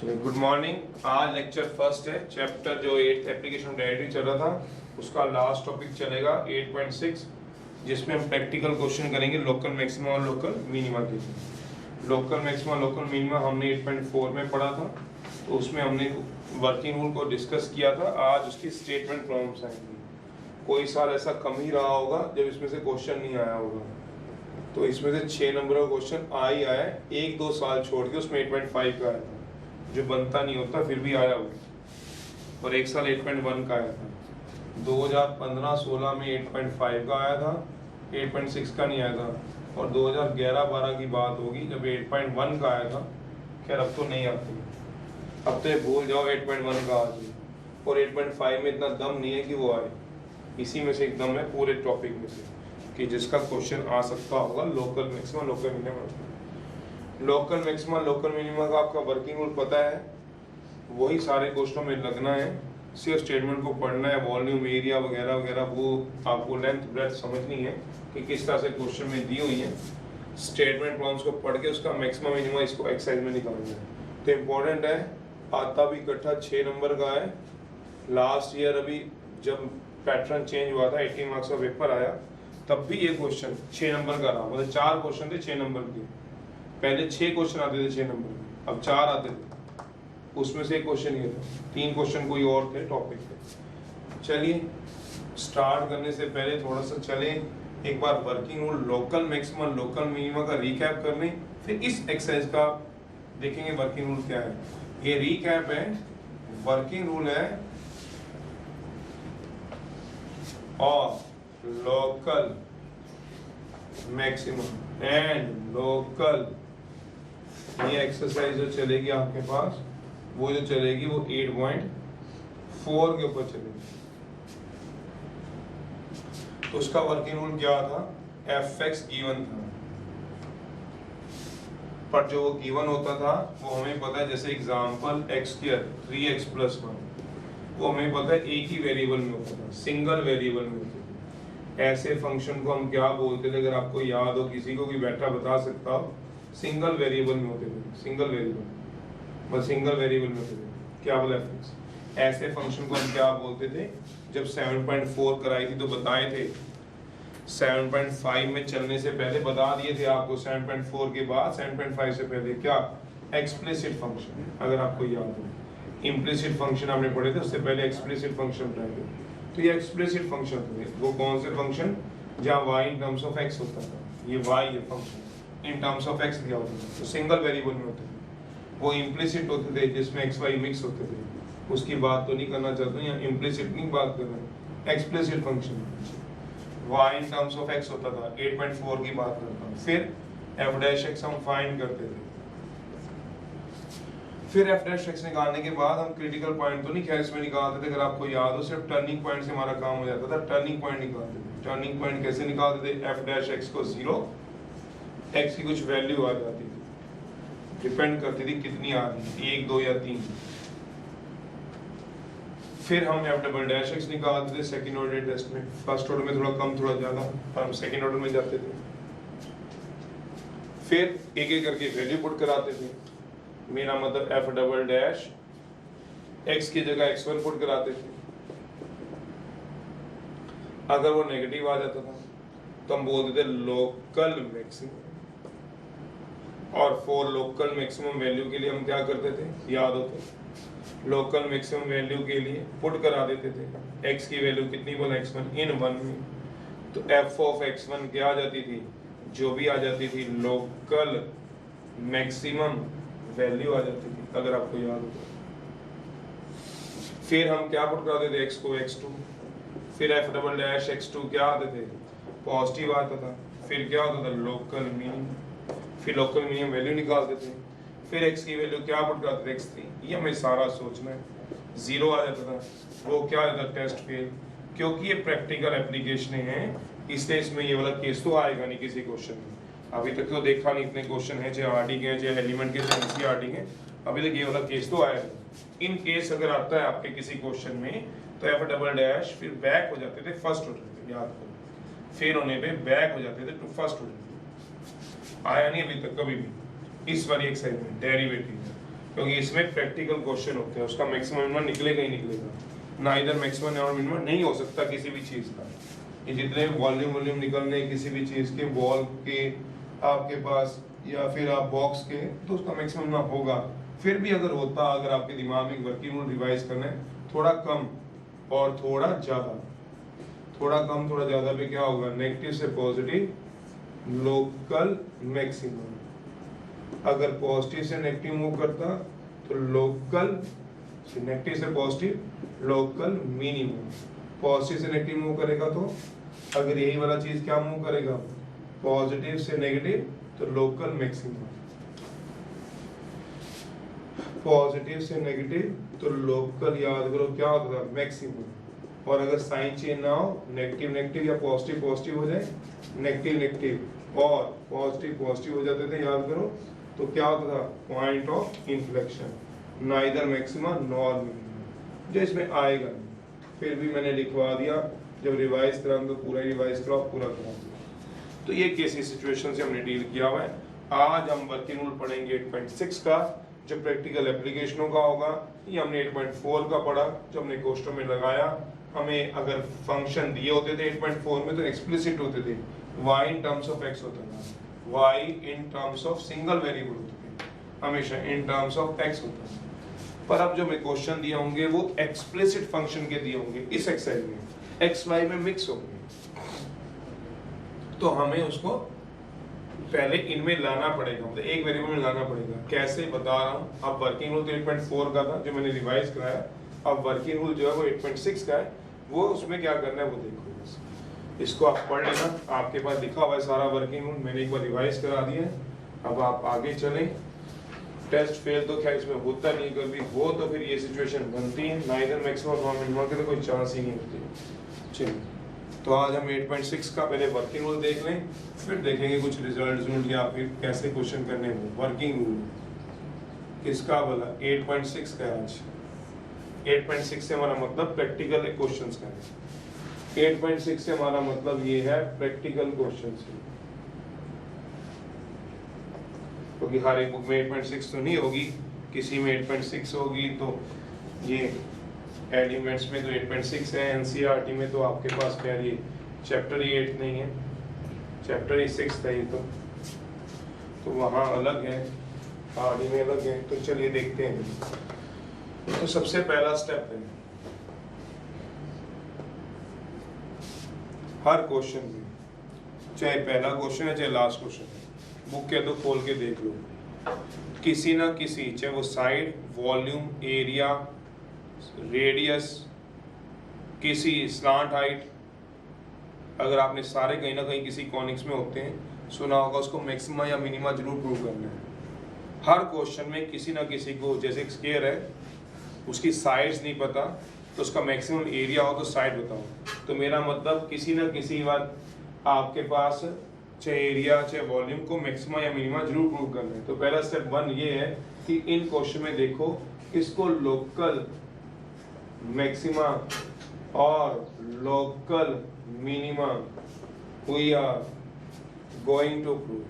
चलिए good morning. आज lecture first है, चैप्टर जो 8th एप्लीकेशन डायरेक्टरी चल रहा था उसका लास्ट टॉपिक चलेगा 8.6, जिसमें हम प्रैक्टिकल क्वेश्चन करेंगे लोकल मैक्सिमा और लोकल मिनिमा के लिए। लोकल मैक्सिमा लोकल मिनिमा हमने 8.4 में पढ़ा था, तो उसमें हमने वर्किंग रूल को डिस्कस किया था। आज उसकी स्टेटमेंट प्रॉब्लम्स आएंगी। कोई साल ऐसा कम ही रहा होगा जब इसमें से क्वेश्चन नहीं आया होगा, तो इसमें से 6 नंबर का क्वेश्चन आ ही आया है। 1-2 साल छोड़ के उसमें 8.5 का आया था, जो बनता नहीं होता फिर भी आया हुआ, और एक साल 8.1 का आया था। 2015-16 में 8.5 का आया था, 8.6 का नहीं आया था। और 2011-12 की बात होगी जब 8.1 का आया था। खैर अब तो नहीं आती, अब तो ये भूल जाओ 8.1 का आ जाए। और 8.5 में इतना दम नहीं है कि वो आए। इसी में से एक दम है पूरे टॉपिक में से कि जिसका क्वेश्चन आ सकता होगा local maxima local minima. Local maxima local minima का आपका वर्किंग रूल पता है, वही सारे क्वेश्चनों में लगना है। सिर्फ स्टेटमेंट को पढ़ना है, वॉल्यूम एरिया वगैरह वगैरह वो आपको लेंथ ब्रेथ समझनी है कि किस तरह से क्वेश्चन में दी हुई है। स्टेटमेंट प्रॉब्लम्स को पढ़ के उसका मैक्सिमम मिनिमा इसको एक्सरसाइज में निकालना है। तो इम्पोर्टेंट है, आता भी इकट्ठा 6 नंबर का है। लास्ट ईयर अभी जब पैटर्न चेंज हुआ था, 18 मार्क्स का पेपर आया, तब भी ये क्वेश्चन 6 नंबर का रहा। मतलब 4 क्वेश्चन थे 6 नंबर के। पहले 6 क्वेश्चन आते थे 6 नंबर के, अब 4 आते थे। उसमें से एक क्वेश्चन ये था, 3 क्वेश्चन कोई और थे टॉपिक पे। चलिए स्टार्ट करने से पहले थोड़ा सा चले एक बार working rule local maxima local minima का रिकैप कर लें, फिर इस एक्सरसाइज का देखेंगे वर्किंग रूल क्या है। ये रिकैप है, वर्किंग रूल है और लोकल मैक्सिमम एंड लोकल, ये एक्सरसाइज जो चलेगी आपके पास, वो जो चलेगी वो 8.4 के ऊपर चलेगी। तो उसका वर्किंग रूल क्या था, fx गिवन था, पर जो वो गिवन होता था वो हमें पता है, जैसे एग्जांपल x², 3x + 1, वो हमें पता है एक ही वेरिएबल में होता था, सिंगल वेरिएबल में होता था। ऐसे फंक्शन को हम क्या बोलते थे, अगर आपको याद हो, किसी को भी बैठा बता सकता हो, सिंगल वेरिएबल में होते थे। सिंगल वेरिएबल, बस सिंगल वेरिएबल में होते थे। क्या बोला fx? ऐसे फंक्शन को हम क्या बोलते थे? जब 7.4 कराई थी तो बताए थे, 7.5 में चलने से पहले बता दिए थे आपको, 7.4 के बाद 7.5 से पहले क्या, एक्सप्लिसिट फंक्शन, अगर आपको याद हो। इम्प्लिसिट फंक्शन हमने पढ़े थे, उससे पहले एक्सप्लिसिट फंक्शन पढ़े थे। तो ये एक्सप्लिसिट फंक्शन थे। वो कौन से फंक्शन? जहाँ y in terms of x होता था, ये y ये function in terms of x दिया होता था, तो सिंगल वेरिएबल में होते थे। वो इम्प्लिसिट होते थे जिसमें x y मिक्स होते थे, उसकी बात तो नहीं करना चाहता हूँ, यहाँ इम्प्लिसिट नहीं बात कर रहे हैं। Explicit function y in terms of x होता था, 8.4 की बात करता हूँ। फिर f' हम फाइंड करते थे। फिर f' निकालने के बाद हम क्रिटिकल पॉइंट तो नहीं खैर इसमें निकालते थे, अगर आपको याद हो, सिर्फ टर्निंग पॉइंट से हमारा काम हो जाता था। टर्निंग पॉइंट निकालते थे। टर्निंग पॉइंट कैसे निकालते थे? f' को 0, x की कुछ वैल्यू आ जाती थी, डिपेंड करती थी कितनी आ रही, 1, 2 या 3। फिर हम f" निकालते थे सेकंड ऑर्डर टेस्ट में। फर्स्ट ऑर्डर में थोड़ा कम थोड़ा ज्यादा, पर हम सेकंड ऑर्डर में जाते थे। फिर एक एक करके वैल्यू पुट कराते थे। मेरा मतलब f" x की जगह x1 पुट कराते थे। अगर वो नेगेटिव आ जाता था तो हम बोलते थे लोकल मैक्सिमम, और फॉर लोकल मैक्सिमम वैल्यू के लिए हम क्या करते थे, याद हो तो, लोकल मैक्सिमम वैल्यू के लिए पुट करा देते थे x की वैल्यू कितनी बोला, x1 इन 1 में। तो f(x1) क्या आ जाती थी, जो भी आ जाती थी लोकल मैक्सिमम वैल्यू आ जाती थी, अगर आपको याद हो। फिर हम क्या पुट कराते थे, x को x2। फिर f"x2 क्या आते थे, पॉजिटिव आता था। फिर क्या होता था, लोकल मिनिमम। फिर लोकल मिनिमम वैल्यू निकालते थे। फिर x की वैल्यू क्या पुट कराते थे, x3। ये हमें सारा सोचना है। 0 आ जाता था, वो क्या आ जाता, टेस्ट फेल। क्योंकि ये प्रैक्टिकल एप्लीकेशन है, इसलिए इसमें ये वाला केस तो आएगा नहीं किसी क्वेश्चन में। अभी तक तो देखा नहीं इतने क्वेश्चन है, चाहे आरडी के चाहे एलिमेंट के चाहे एनसीईआरटी के, अभी तक ये वाला केस तो आया नहीं। इन केस अगर आता है आपके किसी क्वेश्चन में, तो f" फिर बैक हो जाते थे फर्स्ट ऑर्डर पे, याद करो। फिर होने पे बैक हो जाते थे टू फर्स्ट ऑर्डर। आया नहीं अभी तक कभी भी इस वाली एक्सरसाइज में डेरिवेटिव। क्योंकि इसमें प्रैक्टिकल क्वेश्चन होते हैं, उसका मैक्सिमम मिनिमम निकलेगा ही निकलेगा, ना इधर मैक्सिमम और मिनिमम नहीं हो सकता किसी भी चीज़ का। ये जितने वॉल्यूम निकलने किसी भी चीज़ के, बॉल के आपके पास या फिर आप बॉक्स के, तो उसका मैक्सिमम ना होगा। फिर भी अगर होता, अगर आपके दिमाग में वर्किंग रूल रिवाइज करना है, थोड़ा कम और थोड़ा ज़्यादा, थोड़ा कम थोड़ा ज़्यादा पे क्या होगा, नेगेटिव से पॉजिटिव लोकल मैक्सिमम। अगर पॉजिटिव से नेगेटिव मूव करता तो लोकल, नेगेटिव से पॉजिटिव लोकल मिनिमम, पॉजिटिव से नेगेटिव मूव करेगा तो अगर यही वाला चीज क्या मूव करेगा, पॉजिटिव से नेगेटिव तो लोकल मैक्सिमम, पॉजिटिव से नेगेटिव तो लोकल, याद करो क्या होगा, मैक्सिमम। और अगर साइन चेंज ना हो, नेगेटिव नेगेटिव या पॉजिटिव पॉजिटिव हो जाए, नेगेटिव नेगेटिव और पॉजिटिव पॉजिटिव हो जाते थे, याद करो, तो क्या होता था, point of inflection, neither maxima nor minimum, जो इसमें आएगा। फिर भी मैंने लिखवा दिया, जब रिवाइज करा तो पूरा रिवाइज करा, पूरा करा दिया। तो ये कैसी सिचुएशन से हमने डील किया हुआ है। आज हम वर्किंग रूल पढ़ेंगे 8.6 का, जो प्रैक्टिकल एप्लीकेशनों का होगा। ये हमने 8.4 का पढ़ा, जो हमने क्वेश्चन में लगाया। हमें अगर फंक्शन दिए होते थे 8.4 में तो एक्सप्लिसिट होते थे, y in terms of x होता था, y in terms of single variable होते थे, हमेशा इन टर्म्स ऑफ x होता था। पर अब जो हमें क्वेश्चन दिए होंगे वो एक्सप्लिसिट फंक्शन के दिए होंगे, इस एक्सरसाइज में x y में मिक्स होंगे, तो हमें उसको पहले इनमें लाना पड़ेगा, मतलब एक वेरिएबल में लाना पड़ेगा। कैसे बता रहा हूँ, अब वर्किंग रूल तो 8.4 का था जो मैंने रिवाइज कराया, अब वर्किंग रूल जो है वो 8.6 का है, वो उसमें क्या करना है वो देखो। बस इसको आप पढ़ लेना, आपके पास लिखा हुआ है सारा वर्किंग रूल, मैंने एक बार रिवाइज करा दिया है। अब आप आगे चलें। टेस्ट फेल तो खैर इसमें होता नहीं, कभी हो तो फिर ये सिचुएशन बनती है, नाइदर मैक्सिमम नॉर मिनिमम के तो कोई चांस ही नहीं होती। चलिए, तो आज हम 8.6 का पहले वर्किंग रूल देख लें, फिर देखेंगे कुछ रिजल्ट या फिर कैसे क्वेश्चन करने हैं। वर्किंग रूल किसका बोला, 8.6 का। आज 8.6 से हमारा मतलब प्रैक्टिकल क्वेश्चंस का है। 8.6 से हमारा मतलब ये है प्रैक्टिकल क्वेश्चंस, क्योंकि हर एक बुक में 8.6 तो नहीं होगी, किसी में 8.6 होगी। तो ये एलिमेंट्स में तो 8.6 है, एनसीईआरटी में तो आपके पास क्या है, चैप्टर ही 8 नहीं है, चैप्टर ही 6 है ये तो वहाँ अलग है, आरडी में अलग है। तो चलिए देखते हैं। तो सबसे पहला स्टेप है, हर क्वेश्चन में, चाहे पहला क्वेश्चन है चाहे लास्ट क्वेश्चन है, बुक के तो खोल के देख लो, किसी ना किसी, चाहे वो साइड, वॉल्यूम, एरिया, रेडियस, किसी स्लांट हाइट, अगर आपने सारे कहीं ना कहीं किसी कॉनिक्स में होते हैं सुना होगा, उसको मैक्सिमा या मिनिमा जरूर प्रूव करना है। हर क्वेश्चन में किसी ना किसी को, जैसे एक स्क्वायर है उसकी साइड्स नहीं पता तो उसका मैक्सिमम एरिया हो तो साइड बताओ। तो मेरा मतलब किसी ना किसी बार आपके पास चाहे एरिया चाहे वॉल्यूम को मैक्सिमा या मिनिमा जरूर प्रूव करना है। तो पहला स्टेप 1 ये है कि इन क्वेश्चन में देखो किसको लोकल मैक्सिमा और local minima we are going to prove.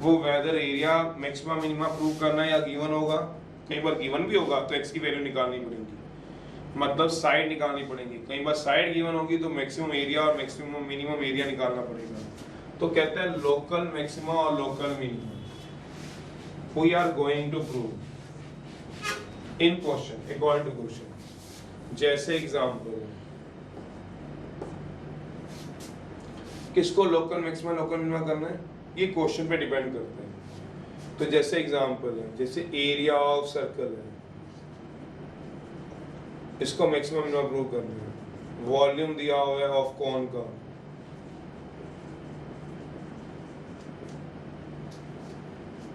वो whether area maxima minima prove करना या गिवन होगा, कई बार गिवन भी होगा तो एक्स की वैल्यू निकालनी पड़ेगी, मतलब साइड निकालनी पड़ेगी। कई बार साइड गिवन होगी तो मैक्सिमम एरिया और मैक्सिमम मिनिमम एरिया निकालना पड़ेगा। तो कहते हैं लोकल मैक्सिमा और local minimum we are going to prove in question according to question. जैसे एग्जांपल, किसको लोकल मैक्सिमा लोकल मिनिमा करना है ये क्वेश्चन पे डिपेंड करता है। तो जैसे एग्जांपल है, जैसे एरिया ऑफ सर्कल है, इसको मैक्सिमम मिनिमम प्रूव करना है। वॉल्यूम दिया हुआ है ऑफ कॉन का,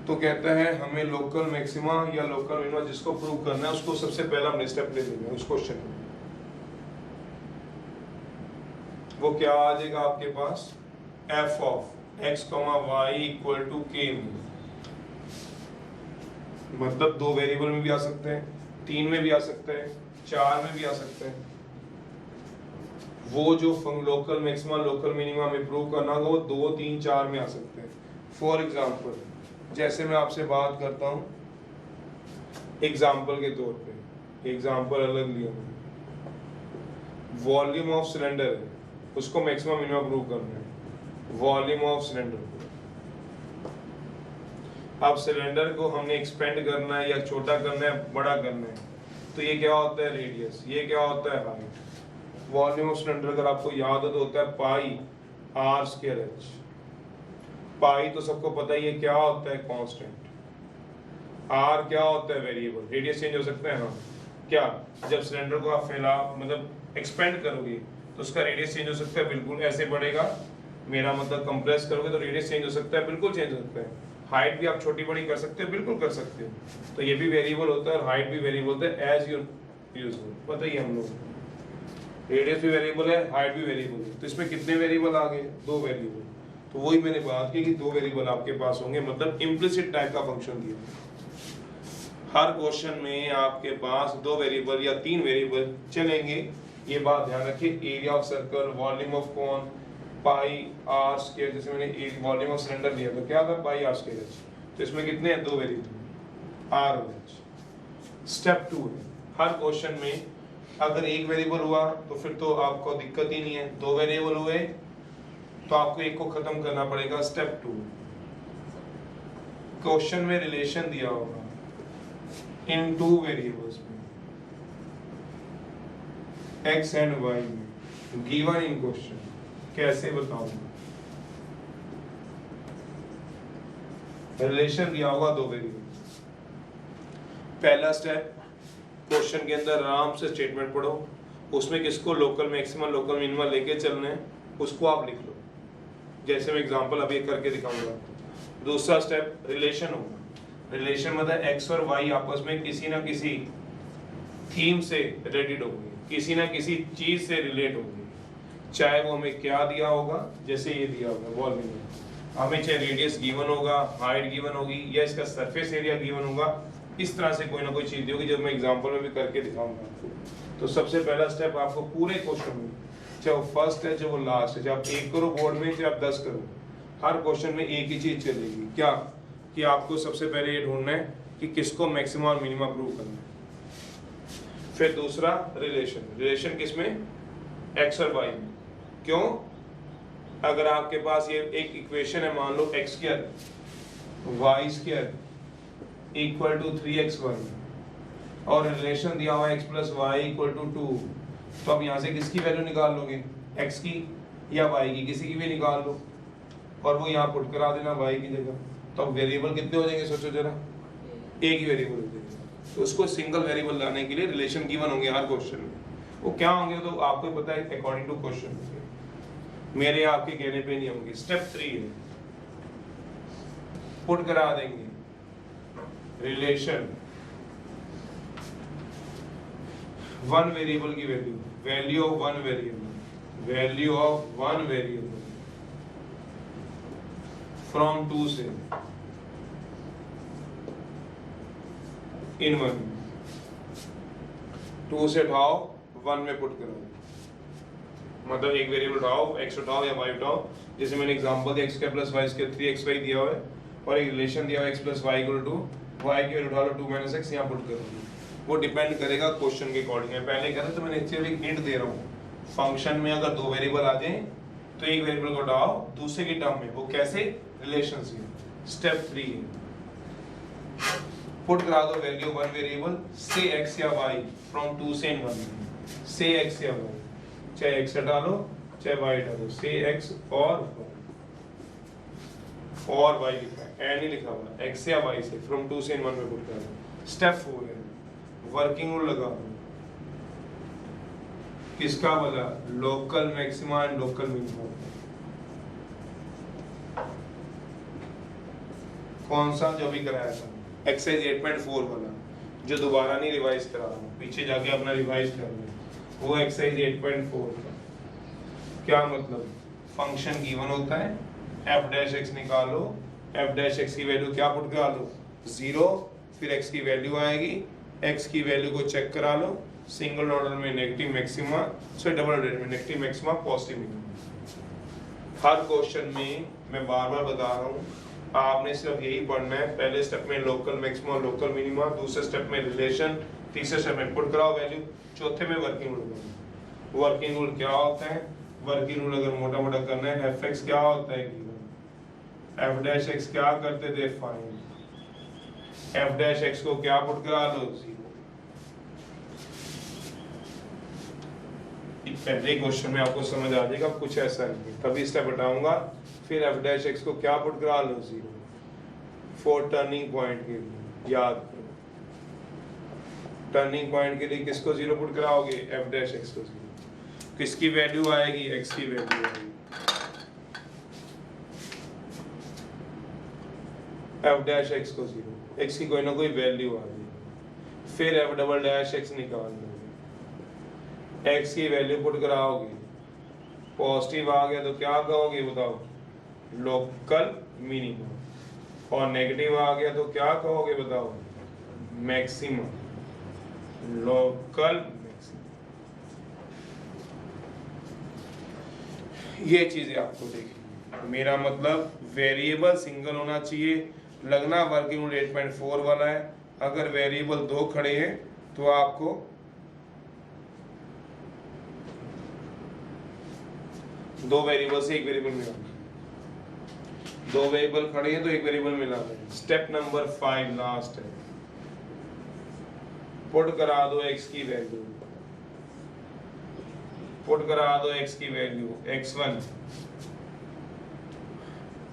तो कहता है हमें लोकल मैक्सिमा या लोकल मिनिमा जिसको प्रूव करना है उसको सबसे पहला हमने स्टेप ले लेना है उस क्वेश्चन में। वो क्या आ जाएगा आपके पास, f of x, y equal to k में, मतलब 2 वेरिएबल में भी आ सकते हैं, 3 में भी आ सकते हैं, 4 में भी आ सकते हैं। वो जो लोकल मैक्सिमा लोकल मिनिमा में प्रूव करना होगा वो 2, 3, 4 में आ सकते हैं। फॉर एग्जांपल जैसे मैं आपसे बात करता हूँ एग्जांपल के तौर पे, एग्जांपल अलग लिया, वॉल्यूम ऑफ सिलेंडर है, उसको मैक्सिमम मिनिमम प्रूव करना है, वॉल्यूम ऑफ सिलेंडर को। अब सिलेंडर को हमने एक्सपेंड करना है या छोटा करना है, बड़ा करना है, तो ये क्या होता है रेडियस, ये क्या होता है हाइट। वॉल्यूम ऑफ सिलेंडर अगर आपको याद हो तो होता है पाई आर स्क्वायर एच। पाई तो सबको पता ही है क्या होता है कांस्टेंट, आर क्या होता है वेरिएबल, रेडियस चेंज हो सकता है ना। क्या जब सिलेंडर को आप फैला मतलब एक्सपेंड करोगे तो उसका रेडियस चेंज हो सकता है, बिल्कुल ऐसे बढ़ेगा, मेरा मतलब कंप्रेस करोगे तो रेडियस चेंज हो सकता है, बिल्कुल चेंज हो सकता है। हाइट भी आप छोटी बड़ी कर सकते हो, बिल्कुल कर सकते हो, तो ये भी वेरिएबल होता है और हाइट भी वेरिएबल होता है एज यूजुअल, पता ही हम लोग। रेडियस भी वेरिएबल है, हाइट भी वेरिएबल है, तो इसमें कितने वेरिएबल आ गए, 2 वेरिएबल। तो वही मैंने बात की कि 2 वेरिएबल आपके पास होंगे, मतलब इम्प्लिसिट टाइप का फंक्शन दिया। हर क्वेश्चन में आपके पास 2 वेरिएबल या 3 वेरिएबल चलेंगे, ये बात ध्यान रखिए। Area of circle, volume of cone, pi r square, जैसे मैंने वॉल्यूम ऑफ सिलेंडर लिया तो क्या था पाई आर स्क्वायर एच, तो इसमें कितने हैं 2 वेरिएबल आर और एच। स्टेप 2 है, हर क्वेश्चन में अगर 1 वेरिएबल हुआ तो फिर तो आपको दिक्कत ही नहीं है, 2 वेरिएबल हुए तो आपको एक को खत्म करना पड़ेगा। स्टेप 2, क्वेश्चन में रिलेशन दिया होगा इन 2 वेरिएबल्स में, x एंड y में गिवन इन क्वेश्चन, कैसे बताऊंगा। रिलेशन दिया होगा 2 वेरिएबल। पहला स्टेप, क्वेश्चन के अंदर आराम से स्टेटमेंट पढ़ो, उसमें किसको लोकल मैक्सिमम लोकल मिनिमम लेके चलना है उसको आप लिख लो, जैसे मैं एग्जांपल अभी करके दिखाऊंगा। दूसरा स्टेप रिलेशन होगा, रिलेशन मतलब x और y आपस में किसी ना किसी थीम से रिलेटेड होंगे, किसी ना किसी चीज से रिलेट होंगे, चाहे वो हमें क्या दिया होगा, जैसे ये दिया होगा वॉल्यूम, हमें चाहे रेडियस गिवन होगा, हाइट गिवन होगी, या इसका सरफेस एरिया गिवन होगा, इस तरह से कोई ना कोई चीज होगी जो मैं एग्जांपल में भी करके दिखाऊंगा। तो सबसे पहला स्टेप आपको पूरे क्वेश्चन में, चाहे वो फर्स्ट है चाहे वो लास्ट है, चाहे आप 1 करो बोर्ड में चाहे आप 10 करो, हर क्वेश्चन में एक ही चीज चलेगी, क्या कि आपको सबसे पहले ये ढूंढना है कि किसको मैक्सिमम और मिनिमम प्रूव करना है। फिर दूसरा रिलेशन, रिलेशन किसमें, x और y में। क्यों, अगर आपके पास ये एक इक्वेशन है, मान लो x square y square equal to 3xy और रिलेशन दिया हुआ x plus y equal to 2, तो अब यहाँ से किसकी वैल्यू निकाल लोगे, x की या y की, किसी की भी निकाल लो और वो यहाँ पुट करा देना y की जगह, तो अब वेरिएबल कितने हो जाएंगे सोचो जरा, एक ही वेरिएबल हो जाएगा। तो उसको सिंगल वेरिएबल लाने के लिए रिलेशन गिवन होंगे हर क्वेश्चन में, वो क्या होंगे तो आपको पता है अकॉर्डिंग टू क्वेश्चन, मेरे आपके कहने पे नहीं होंगे। स्टेप 3 है, पुट करा देंगे रिलेशन वन वेरिएबल की value, value of one variable, value of one variable from 2 से इन 1, 2 से उठाओ 1 में पुट करो, मतलब एक वेरिएबल उठाओ, x उठाओ या y उठाओ, जैसे मैंने एग्जांपल दिया x plus y square 3xy दिया हुआ है और एक रिलेशन दिया हुआ है x plus y equal to y की वैल्यू उठा लो 2 - x, यहाँ पुट करो। वो डिपेंड करेगा क्वेश्चन के अकॉर्डिंग। मैं पहले कह रहा था, तो मैंने एक्चुअली एक हिंट दे रहा हूँ, फंक्शन में अगर 2 वेरिएबल आ जाए तो एक वेरिएबल को उठाओ दूसरे की टर्म में, वो कैसे, रिलेशन से। स्टेप 3 पुट करा दो वैल्यू वन वेरिएबल से x या y फ्रॉम 2 से 1, से x या y, चाहे x हटा लो चाहे y हटा दो, से x और y लिखा है, n ही लिखा हुआ है, x या y से फ्रॉम 2 से 1 में पुट करा दो। स्टेप 4 है वर्किंग रूल लगा दो, किसका वाला, local maxima and local minima. कौन सा, जो भी कराया था एक्सरसाइज 8.4 वाला, जो दोबारा नहीं रिवाइज करा रहा हूँ, पीछे जाके अपना रिवाइज कर लो, वो एक्सरसाइज 8.4 का। क्या मतलब, फंक्शन गिवन होता है, f डैश x निकालो, f डैश x की वैल्यू क्या पुट करा लो, 0, फिर x की वैल्यू आएगी, x की वैल्यू को चेक करा लो, सिंगल ऑर्डर में negative maxima, sorry double order में नेगेटिव मैक्सिमा पॉजिटिव मिनिमम। हर क्वेश्चन में मैं बार बार बता रहा हूँ, आपने सिर्फ यही पढ़ना है, पहले स्टेप में लोकल मैक्सिमा लोकल मिनिमा, दूसरे स्टेप में रिलेशन, तीसरे स्टेप में पुट कराओ वैल्यू, चौथे में वर्किंग रूल। वर्किंग रूल क्या होता है? वर्किंग रूल अगर मोटा मोटा करना है, एफ एक्स क्या होता है गिवन, एफ डैश एक्स क्या करते थे फाइंड, एफ डैश एक्स को क्या पुट करा दो 0। पहले क्वेश्चन में आपको समझ आ जाएगा, कुछ ऐसा नहीं है, तभी स्टेप हटाऊंगा, फिर एफ डैश एक्स को क्या पुट करा लो 0 फॉर टर्निंग पॉइंट के लिए। याद करो, टर्निंग पॉइंट के लिए किसको 0 पुट कराओगे? एफ डैश एक्स को 0। किसकी वैल्यू आएगी? एक्स की वैल्यू आएगी। एफ डैश एक्स को 0, एक्स की कोई ना कोई वैल्यू आ जाएगी, फिर एफ डबल डैश एक्स निकाल लोगे, एक्स की वैल्यू पुट कराओगे, पॉजिटिव आ गया तो क्या कहोगे बताओ? Local minimum. और नेगेटिव आ गया तो क्या कहोगे बताओ? मैक्सिमम। Local maximum. ये चीजें आपको देखिए, मेरा मतलब वेरिएबल सिंगल होना चाहिए, लगना वर्किंग रूल 8.4 वाला है। अगर वेरिएबल 2 खड़े हैं तो आपको दो वेरिएबल से एक वेरिएबल मिलाना, दो वेरिएबल खड़े हैं तो एक वेरिएबल मिलाना है। स्टेप नंबर 5 लास्ट है, पुट करा दो x की वैल्यू, पुट करा दो x की वैल्यू x1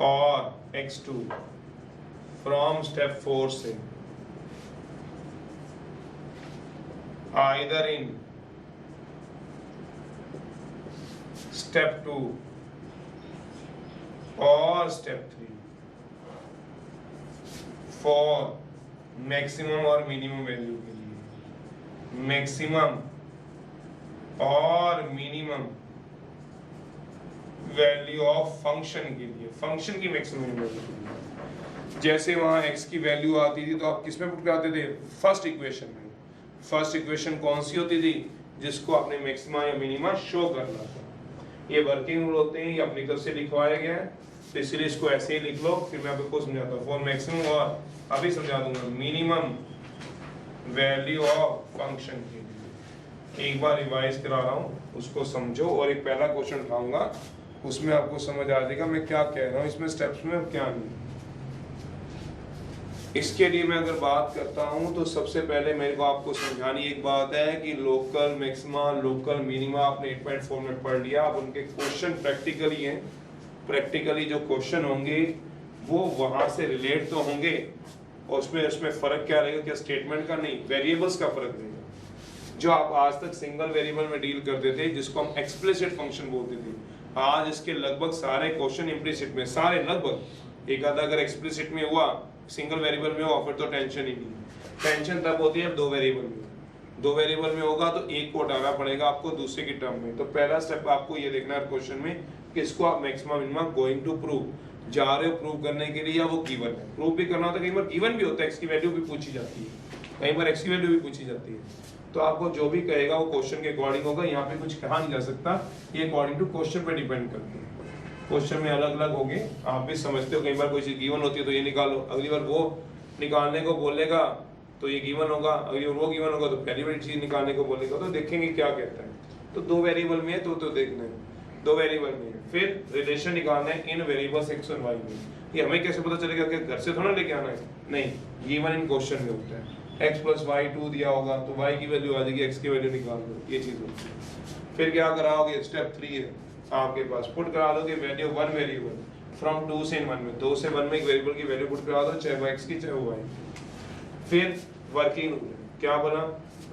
और x2 फ्रॉम स्टेप 4 से, आइदर इन स्टेप 2 और स्टेप 3 फॉर मैक्सिमम और मिनिमम वैल्यू के लिए, मैक्सिमम और मिनिमम वैल्यू ऑफ फंक्शन के लिए, फंक्शन की मैक्सिमम वैल्यू के लिए। जैसे वहां x की वैल्यू आती थी तो आप किस में पुट कराते थे? फर्स्ट इक्वेशन में। फर्स्ट इक्वेशन कौन सी होती थी? जिसको आपने मैक्सिमा या मिनिमा शो करना था। ये वर्किंग रूल होते हैं, ये अपनी तरफ से लिखवाया गया है, तो इसलिए इसको ऐसे ही लिख लो, फिर मैं आपको समझाता हूँ। फॉर मैक्सिमम और अभी समझा दूंगा मिनिमम वैल्यू ऑफ फंक्शन के लिए। एक बार रिवाइज करा रहा हूँ, उसको समझो, और एक पहला क्वेश्चन उठाऊंगा, उसमें आपको समझ आ जाएगा मैं क्या कह रहा हूँ इसमें स्टेप्स में और क्या नहीं। इसके लिए मैं अगर बात करता हूँ तो सबसे पहले मेरे को आपको समझानी एक बात है कि लोकल मैक्सिमा लोकल मिनिमा आपने 8.4 में पढ़ लिया। अब उनके क्वेश्चन प्रैक्टिकली हैं, प्रैक्टिकली जो क्वेश्चन होंगे वो वहां से रिलेट तो होंगे, और उसमें फ़र्क क्या रहेगा? क्या स्टेटमेंट का? नहीं, वेरिएबल्स का फ़र्क रहेगा। जो आप आज तक सिंगल वेरिएबल में डील करते थे, जिसको हम एक्सप्लिसिट फंक्शन बोलते थे, आज इसके लगभग सारे क्वेश्चन इम्प्लिसिट में, सारे लगभग, एक आधा अगर एक्सप्लिसिट में हुआ, सिंगल वेरिएबल में हो, फिर तो टेंशन ही नहीं। टेंशन तब होती है दो वेरिएबल में। दो वेरिएबल में होगा तो एक को हटाना पड़ेगा आपको दूसरे की टर्म में। तो पहला स्टेप आपको ये देखना है क्वेश्चन में कि इसको आप maximum minimum going to prove, जा रहे हो प्रूव करने के लिए, या वो गिवन है। प्रूव भी करना होता है, कई बार गिवन भी होता है, एक्स की वैल्यू भी पूछी जाती है, कई बार एक्स की वैल्यू भी पूछी जाती है। तो आपको जो भी कहेगा वो क्वेश्चन के अकॉर्डिंग होगा, यहाँ पे कुछ कहा नहीं जा सकता, ये अकॉर्डिंग टू क्वेश्चन पे डिपेंड करता है। क्वेश्चन में अलग अलग होंगे, आप भी समझते हो, कई बार कोई चीज गिवन होती है तो ये निकालो, अगली बार वो निकालने को बोलेगा तो ये गिवन होगा, अगली बार वो गिवन होगा तो पहली बार चीज निकालने को बोलेगा। तो देखेंगे क्या कहता है। तो दो वेरिएबल में है तो देखना है, दो वेरिएबल में है। फिर रिलेशन निकालना है इन वेरिएबल्स एक्स और वाई में। ये हमें कैसे पता चलेगा कि घर से थोड़ा लेके आना है? नहीं, गिवन इन क्वेश्चन में होता है। x + y2 दिया होगा तो y की वैल्यू आ जाएगी, x की वैल्यू निकाल दो, ये चीज होती है। फिर क्या कराओगे? स्टेप 3 है आपके पास, पुट करा दोगे वैल्यू वन वेरिएबल फ्रॉम 2 से 1 में, 2 से 1 में एक वेरिएबल की वैल्यू पुट करा दो, चाहे वो x की चाहे वो y। फिर वर्किंग रूल क्या बना?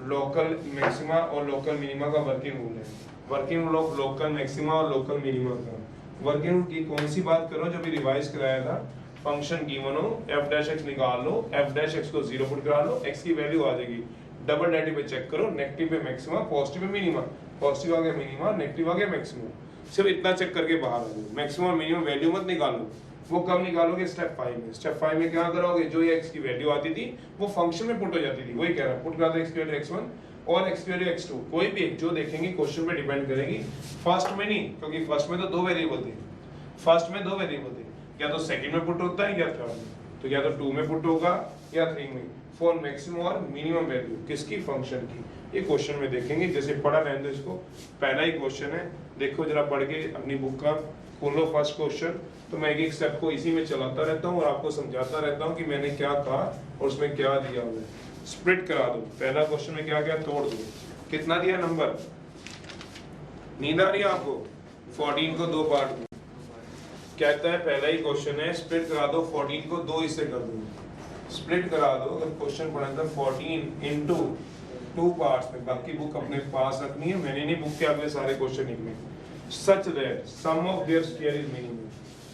लोकल मैक्सिमा और लोकल मिनिमा का वर्किंग रूल है। Working rule of local maxima और लोकल मिनिमा का वर्किंग रूल की कौन सी बात करो? जो भी रिवाइज कराया था, फंक्शन गिवन हो, f' निकाल लो, f' को 0 पुट करा लो, x की वैल्यू आ जाएगी। डबल नेगेटिव पे चेक करो, नेगेटिव पे maxima, positive pay minima, positive आ गया मिनिमा, नेगेटिव आ गया मैक्सिमा। सिर्फ इतना चेक करके बाहर आ जाओ। मैक्सिमम मिनिमम वैल्यू मत निकालो, वो कब निकालोगे? स्टेप 5 में। स्टेप 5 में क्या करोगे? जो ये x की वैल्यू आती थी वो फंक्शन में पुट हो जाती थी, वही कह रहा है, पुट करा दो x की वैल्यू x1 और x की वैल्यू x2, कोई भी एक जो देखेंगे क्वेश्चन पे डिपेंड करेगी। फर्स्ट में नहीं, क्योंकि फर्स्ट में तो दो वेरिएबल थे, फर्स्ट में दो वेरिएबल थे, या तो सेकंड में पुट होता है या थर्ड में, तो या तो 2 में पुट होगा या 3 में। फॉर मैक्सिमम और मिनिमम वैल्यू किसकी, फंक्शन की, ये क्वेश्चन में देखेंगे। जैसे पढ़ा रहने दो इसको, पहला ही क्वेश्चन है, देखो जरा पढ़ के अपनी बुक का खोल लो फर्स्ट क्वेश्चन। तो मैं एक एक स्टेप को इसी में चलाता रहता हूँ और आपको समझाता रहता हूँ कि मैंने क्या कहा और उसमें क्या दिया हुआ है। स्प्लिट करा दो, पहला क्वेश्चन में क्या क्या तोड़ दो, कितना दिया नंबर, नींद आ रही है आपको, 14 को दो पार्ट में, कहता है पहला ही क्वेश्चन है, स्प्लिट करा दो 14 को दो हिस्से कर दो। स्प्लिट करा दो, अगर क्वेश्चन पढ़ा था 14 इनटू 2 पार्ट्स में, बाकी बुक अपने पास रखनी है, मैंने नहीं बुक के अगले सारे क्वेश्चन निकले। Such that sum of their square is minimum,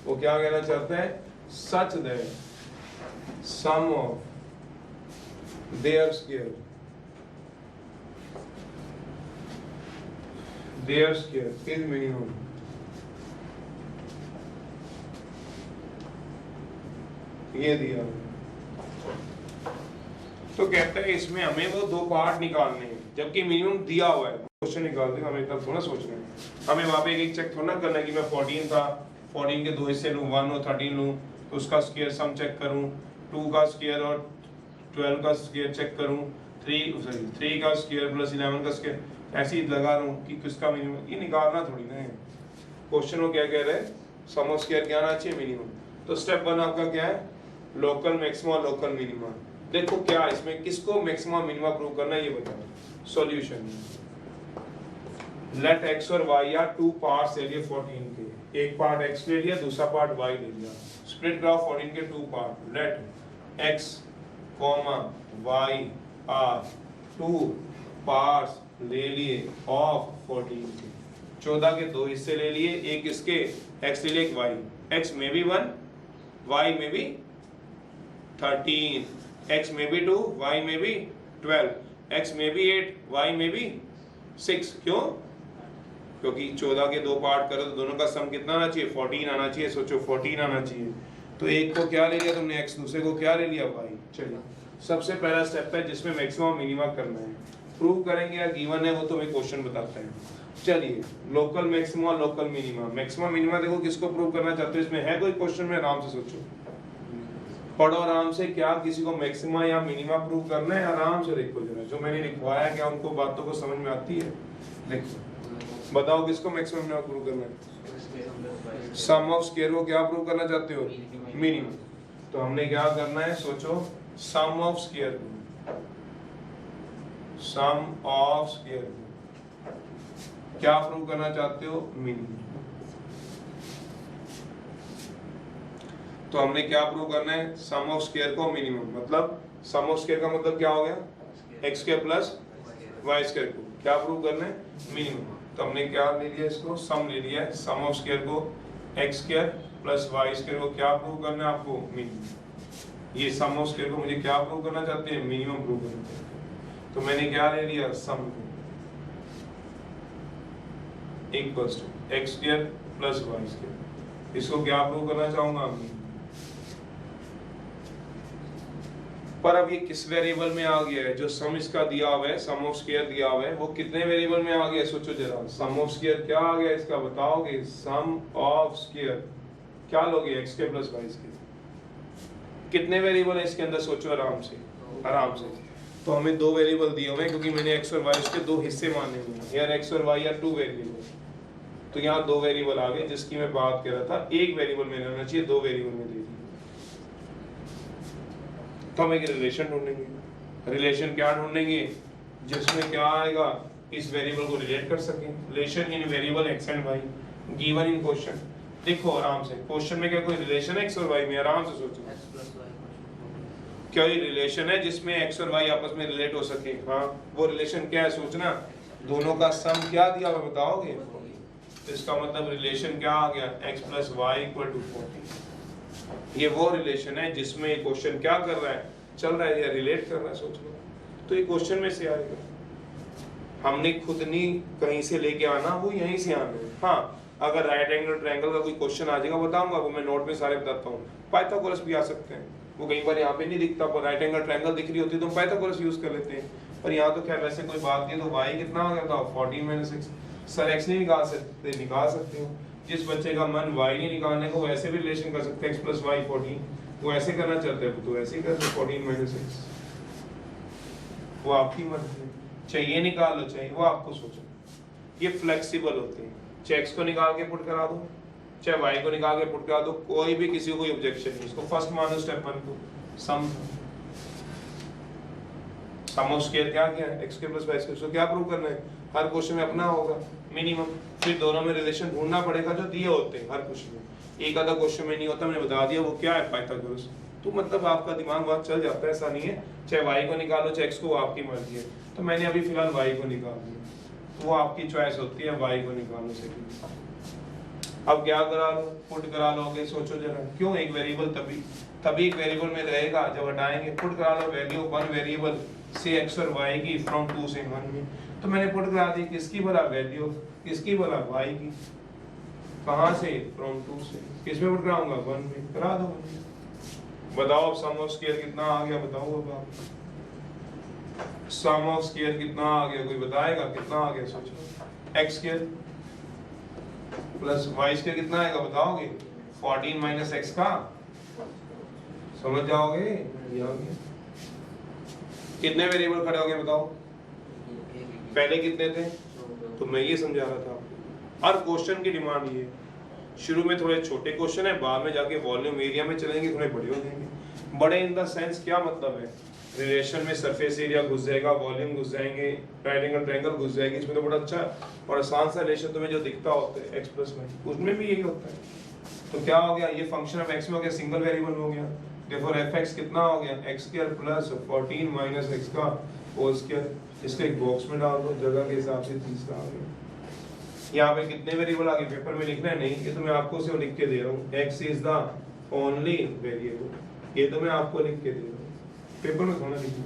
वो क्या कहना चाहता है, such that sum of their square is minimum. ये दिया, तो कहता है इसमें हमें वो दो पार्ट निकालने हैं, जबकि मिनिमम दिया हुआ है। क्वेश्चन निकाल देगा, हमें इतना थोड़ा सोचना है, हमें वहां पे एक चेक थोड़ा करना है कि मैं 14 था, 14 के दो हिस्से लूं, 1 और 13 लूं, तो उसका स्क्वायर सम चेक करूं, 2 का स्क्वायर और 12 का स्क्वायर चेक करूं, 3 का स्क्वायर प्लस 11 का स्क्वायर, ऐसे ही लगा रहा हूं कि किसका मिनिमम, ये निकालना थोड़ी ना है। क्वेश्चन को क्या कह रहे हैं, सम ऑफ स्क्वायर क्या आना चाहिए, मिनिमम। तो स्टेप 1 आपका क्या है, लोकल मैक्सिमा और लोकल मिनिमा। देखो क्या इसमें किसको मैक्सिमा मिनिमा प्रूव करना है ये बताओ। सॉल्यूशन, लेट x और y आर 2 पार्ट्स ले लिए 14 के, एक पार्ट x ले लिया, दूसरा पार्ट y ले लिया। स्प्लिट कराओ 14 के 2 part, let x, y are 2 parts ले लिए ऑफ 14 के, 14 के दो हिस्से ले लिए, एक इसके x ले लिए, एक y, x में भी 1, y में भी 13, x में भी 2, y में भी 12, x में भी 8, y में भी 6। क्यों, क्योंकि 14 के दो पार्ट करो तो दोनों का सम कितना आना चाहिए, 14 आना चाहिए। सोचो 14 आना चाहिए, तो एक को क्या ले लिया तुमने, x, दूसरे को क्या ले लिया, y। चलिए सबसे पहला स्टेप है जिसमें मैक्सिमम मिनिमा करना है, प्रूव करेंगे या गिवन है वो तो मैं क्वेश्चन बताता है। चलिए लोकल मैक्सिमा और लोकल मिनिमा, मैक्सिमम मिनिमा देखो किसको प्रूव करना चाहते हो, इसमें है कोई क्वेश्चन में, आराम से सोचो, पढ़ो आराम से, क्या किसी को मैक्सिमा या मिनिमा प्रूव करना है, आराम से देखो जरा, जो मैंने लिखवाया क्या उनको बातों को समझ में आती है। देखो बताओ किसको मैक्सिमम मिनिमा प्रूव करना है, सम ऑफ स्क्वायर को क्या प्रूव करना चाहते हो, मिनिमम। तो हमने क्या करना है, सोचो sum of square, sum of square क्या प्रूव करना चाहते हो, मिनिमम। तो हमने क्या प्रूव करना है, सम ऑफ स्क्वायर को मिनिमम, मतलब सम ऑफ स्क्वायर का मतलब क्या हो गया, x square plus y square को क्या प्रूव करना है, मिनिमम। तो हमने क्या ले लिया, इसको सम ले लिया है, सम ऑफ स्क्वायर को x square plus y square को क्या प्रूव करना है आपको, मिनिमम। ये सम ऑफ स्क्वायर को मुझे क्या प्रूव करना चाहते हैं, मिनिमम प्रूव करना चाहते हैं। तो मैंने क्या ले लिया, सम को equals to x square plus y square, इसको क्या प्रूव करना चाहूंगा, पर अब ये किस वेरिएबल में आ गया है, जो सम इसका दिया हुआ है, सम ऑफ स्क्वायर दिया हुआ है, वो कितने वेरिएबल में आ गया, सोचो जरा। सम ऑफ स्क्वायर क्या आ गया इसका, बताओगे, सम ऑफ स्क्वायर क्या लोगे, x square plus y square, कितने वेरिएबल है इसके अंदर, सोचो आराम से, आराम से। तो हमें दो वेरिएबल दिए हुए हैं, क्योंकि मैंने x और y के दो हिस्से माने हुए हैं, यार x और y आर 2 वेरिएबल, तो यहाँ दो वेरिएबल आ गए जिसकी मैं बात कर रहा था। एक वेरिएबल में रहना चाहिए, दो वेरिएबल में दे दिया, तो हम एक रिलेशन ढूंढेंगे। रिलेशन क्या ढूंढेंगे, जिसमें क्या आएगा, इस वेरिएबल को रिलेट कर सकें। Relation in variable x and y given in question. देखो आराम से, क्वेश्चन में क्या कोई रिलेशन है x और y में, आराम से सोचो, क्या ये रिलेशन है जिसमें x और y आपस में रिलेट हो सके। हाँ, वो रिलेशन क्या है, सोचना, दोनों का सम क्या दिया हुआ बताओगे, तो इसका मतलब रिलेशन क्या आ गया, x plus y equal to 40। ये वो रिलेशन है जिसमें ये क्वेश्चन क्या कर रहा है, चल रहा है या रिलेट कर रहा है, सोच लो। तो ये क्वेश्चन में से आएगा, हमने खुद नहीं कहीं से लेके आना, वो यहीं से आना है। हाँ, अगर राइट एंगल ट्रायंगल का कोई क्वेश्चन आ जाएगा बताऊंगा, वो मैं नोट में सारे बताता हूँ। पाइथागोरस भी आ सकते हैं, वो कई बार यहाँ पे नहीं दिखता, पर राइट एंगल ट्रायंगल दिख रही होती है तो हम पाइथागोरस यूज कर लेते हैं। पर यहाँ तो खैर वैसे कोई बात नहीं, तो y कितना आ गया था 14 माइनस एक्स। सर x नहीं निकाल सकते, निकाल सकते हो। जिस बच्चे का मन y नहीं निकालने को, वैसे भी रिलेशन कर सकते हैं x प्लस वाई 14, वो ऐसे करना चाहते हैं तो ऐसे ही कर दो 14 माइनस एक्स, वो आपकी मर्जी है, चाहे ये निकाल लो चाहे वो, आपको सोचो। ये फ्लेक्सिबल होते हैं, चाहे x को निकाल के पुट करा दो चाहे y को निकाल के पुट करा दो, कोई भी किसी को कोई ऑब्जेक्शन नहीं। इसको फर्स्ट मानो स्टेप 1 को सम ऑफ स्क्वायर क्या है x के प्लस y स्क्वायर, इसको क्या प्रूव करना है, हर क्वेश्चन में अपना होगा मिनिमम, फिर दोनों में रिलेशन ढूंढना पड़ेगा जो दिए होते हैं हर क्वेश्चन में। एक आधा क्वेश्चन में नहीं होता, मैंने बता दिया वो क्या है, पाइथागोरस। तो मतलब आपका दिमाग बहुत चल जाता है, ऐसा नहीं है चाहे y को निकालो चाहे x को, वो आपकी मर्जी है। तो मैंने अभी फिलहाल y को निकाल दिया, तो वो आपकी चॉइस होती है y को निकालने से। अब क्या करा लो, पुट करा लोगे, सोचो जरा क्यों, एक वेरिएबल तभी एक वेरिएबल में रहेगा जब हटाएंगे। पुट करा लो वैल्यू वन वेरिएबल से x और y की फ्रॉम 2 से 1 में, तो मैंने पुट करा दी किसकी भला वैल्यू, किसकी भला y की, कहां से, फ्रॉम 2 से, किस में पुट कराऊंगा 1 में, करा दो। बताओ अब सम ऑफ स्क्वायर कितना आ गया, बताओ अब आप सम ऑफ स्क्वायर कितना आ गया, कोई बताएगा कितना आ गया, सोचो। x square plus y square कितना आएगा बताओगे, 14 माइनस x का, समझ जाओगे ये आ गया। कितने वेरिएबल खड़े हो गए बताओ, पहले कितने थे, तो मैं ये समझा रहा था आपको। हर क्वेश्चन की डिमांड ये, शुरू में थोड़े छोटे क्वेश्चन है, बाद में जाके वॉल्यूम एरिया में चलेंगे, थोड़े बड़े हो जाएंगे। बड़े इन द सेंस क्या मतलब है, रिलेशन में सरफेस एरिया घुस जाएगा, वॉल्यूम घुस जाएंगे, राइट एंगल ट्रायंगल घुस जाएगी, इसमें तो बड़ा अच्छा और आसान सा रिलेशन तुम्हें जो दिखता होता है x प्लस वाई, उसमें भी यही होता है। तो क्या हो गया, ये फंक्शन ऑफ x में हो गया, सिंगल वेरिएबल हो गया, देयरफॉर fx कितना हो गया, x square plus 14 minus x का होल स्क्वायर। इसको एक बॉक्स में डाल दो, जगह के हिसाब से तीसरा आ गया। यहाँ पे कितने वेरिएबल आगे पेपर में लिखना है नहीं, ये तो मैं आपको सिर्फ लिख के दे रहा हूँ, x is the only variable, ये तो मैं आपको लिख के दे रहा हूँ, पेपर में थोड़ा लिखना,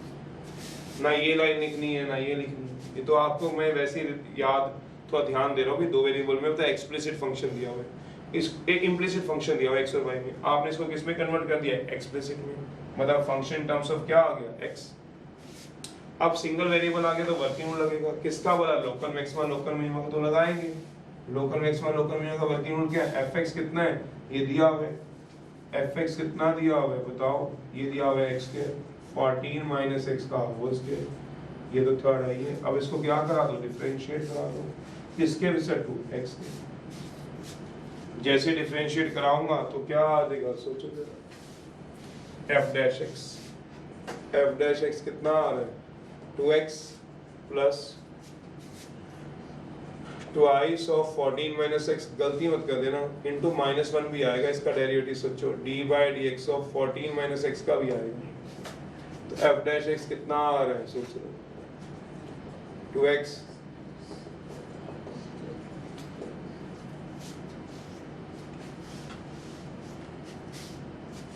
ना ये लाइन लिखनी है ना ये लिखनी है, ये तो आपको मैं वैसे ही याद थोड़ा ध्यान दे रहा हूँ कि दो वेरिएबल में बताया एक्सप्लिसिट फंक्शन दिया हुआ है, इस एक इम्प्लिसिट फंक्शन दिया हुआ है x और y में, आपने इसको किस में कन्वर्ट कर दिया है, एक्सप्लिसिट में, मतलब फंक्शन इन टर्म्स ऑफ क्या आ गया x। अब सिंगल वेरिएबल आ गया तो वर्किंग रूल लगेगा, किसका बोला, लोकल मैक्सिमा लोकल मिनिमा को तो लगाएंगे। लोकल मैक्सिमा लोकल मिनिमा का वर्किंग रूल क्या है, fx कितना है, ये दिया हुआ है, fx कितना दिया हुआ है बताओ, ये दिया हुआ है x के 14 माइनस x का होल स्क्वायर, ये तो थर्ड है ये। अब इसको क्या करा दो, डिफरेंशिएट करा दो, किसके रिस्पेक्ट टू x के। जैसे डिफरेंशिएट कराऊंगा तो क्या आ जाएगा, सोचो जरा, f डैश x कितना आ रहा है, 2x plus twice of 14 minus x, गलती मत कर देना, इनटू -1 भी आएगा, इसका डेरिवेटिव सोचो, d by dx of 14 minus x का भी आएगा, तो f डैश x कितना आ रहा है, सोच लो 2x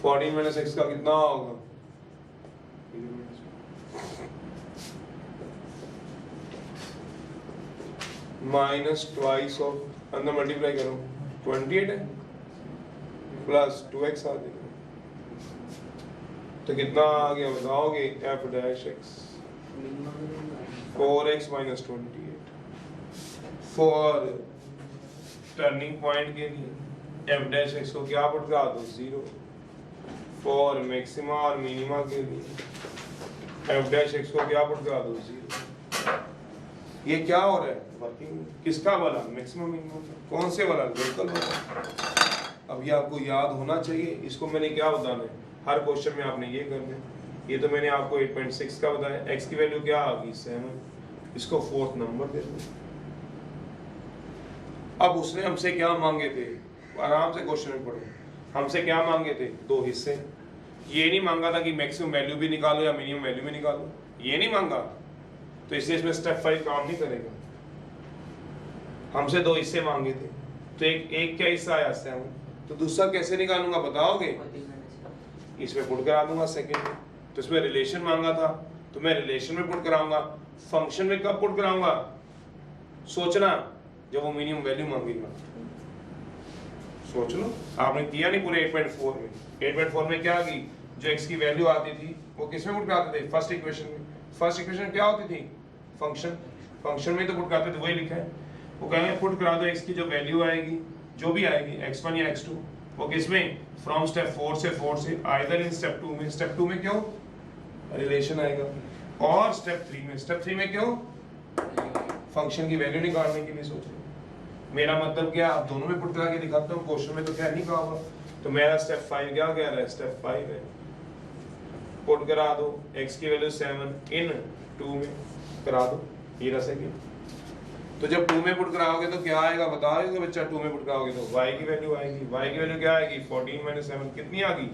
माइनस x का कितना होगा, माइनस ट्वाइस ऑफ, अंदर मल्टीप्लाई करो 28 है, प्लस 2x आ जाएगा, तो कितना आ गया बताओगे, f dash x 4x minus 28। For turning point के लिए f डैश x को क्या पुट करा दो, 0। फॉर मैक्सिमा और मिनिमा के लिए f डैश x को क्या पुट करा दो, 0। ये क्या हो रहा है, वर्किंग किसका वाला, मैक्सिमम मिनिमम, कौन से वाला, लोकल वाला। अब ये आपको याद होना चाहिए, इसको मैंने क्या बताना है, हर क्वेश्चन में आपने ये करना है। ये तो मैंने आपको 8.6 का बताया, x की वैल्यू क्या आ गई 7, इसको 4th नंबर दे दो। अब उसने हमसे क्या मांगे थे, आराम से क्वेश्चन में पढ़ो, हमसे क्या मांगे थे, 2 हिस्से। ये नहीं मांगा था कि मैक्सिमम वैल्यू भी निकालो या मिनिमम वैल्यू भी निकालो, ये नहीं मांगा, तो इसलिए इसमें स्टेप 5 काम नहीं करेगा। हमसे 2 हिस्से मांगे थे, तो एक क्या हिस्सा आया 7, तो दूसरा कैसे निकालूंगा बताओगे, इसमें पुट करा दूंगा सेकंड में। तो इसमें रिलेशन मांगा था तो मैं रिलेशन में पुट कराऊंगा, फंक्शन में कब पुट कराऊंगा, सोचना जब वो मिनिमम वैल्यू मांगेगा। सोच लो, आपने किया नहीं पूरे 8.4 में। 8.4 में क्या की, जो x की वैल्यू आती थी वो किस में पुट कराते थे, फर्स्ट इक्वेशन में। फर्स्ट इक्वेशन क्या होती थी, फंक्शन, फंक्शन में तो पुट करते थे, वही लिखा है। वो कहेंगे पुट करा दो x की जो वैल्यू आएगी, जो भी आएगी x1 या x2, वो किसमें, फ्रॉम स्टेप 4 से आइदर इन स्टेप 2 में, स्टेप 2 में क्यों रिलेशन आएगा, और स्टेप 3 में क्यों फंक्शन की वैल्यू निकालने के लिए सोच रहे हो। मेरा मतलब क्या, आप दोनों में पुट करा के दिखाता हूँ, क्वेश्चन में तो क्या नहीं कहा हुआ। तो मेरा स्टेप 5 क्या कह रहा है, स्टेप 5 है पुट करा दो x की वैल्यू 7 इन 2 में करा दो, ये रह सके। तो जब 2 में पुट कराओगे तो क्या आएगा बताओगे बच्चा, 2 में पुट कराओगे तो y की वैल्यू आएगी, y की वैल्यू क्या आएगी 14 - 7 कितनी आ गई।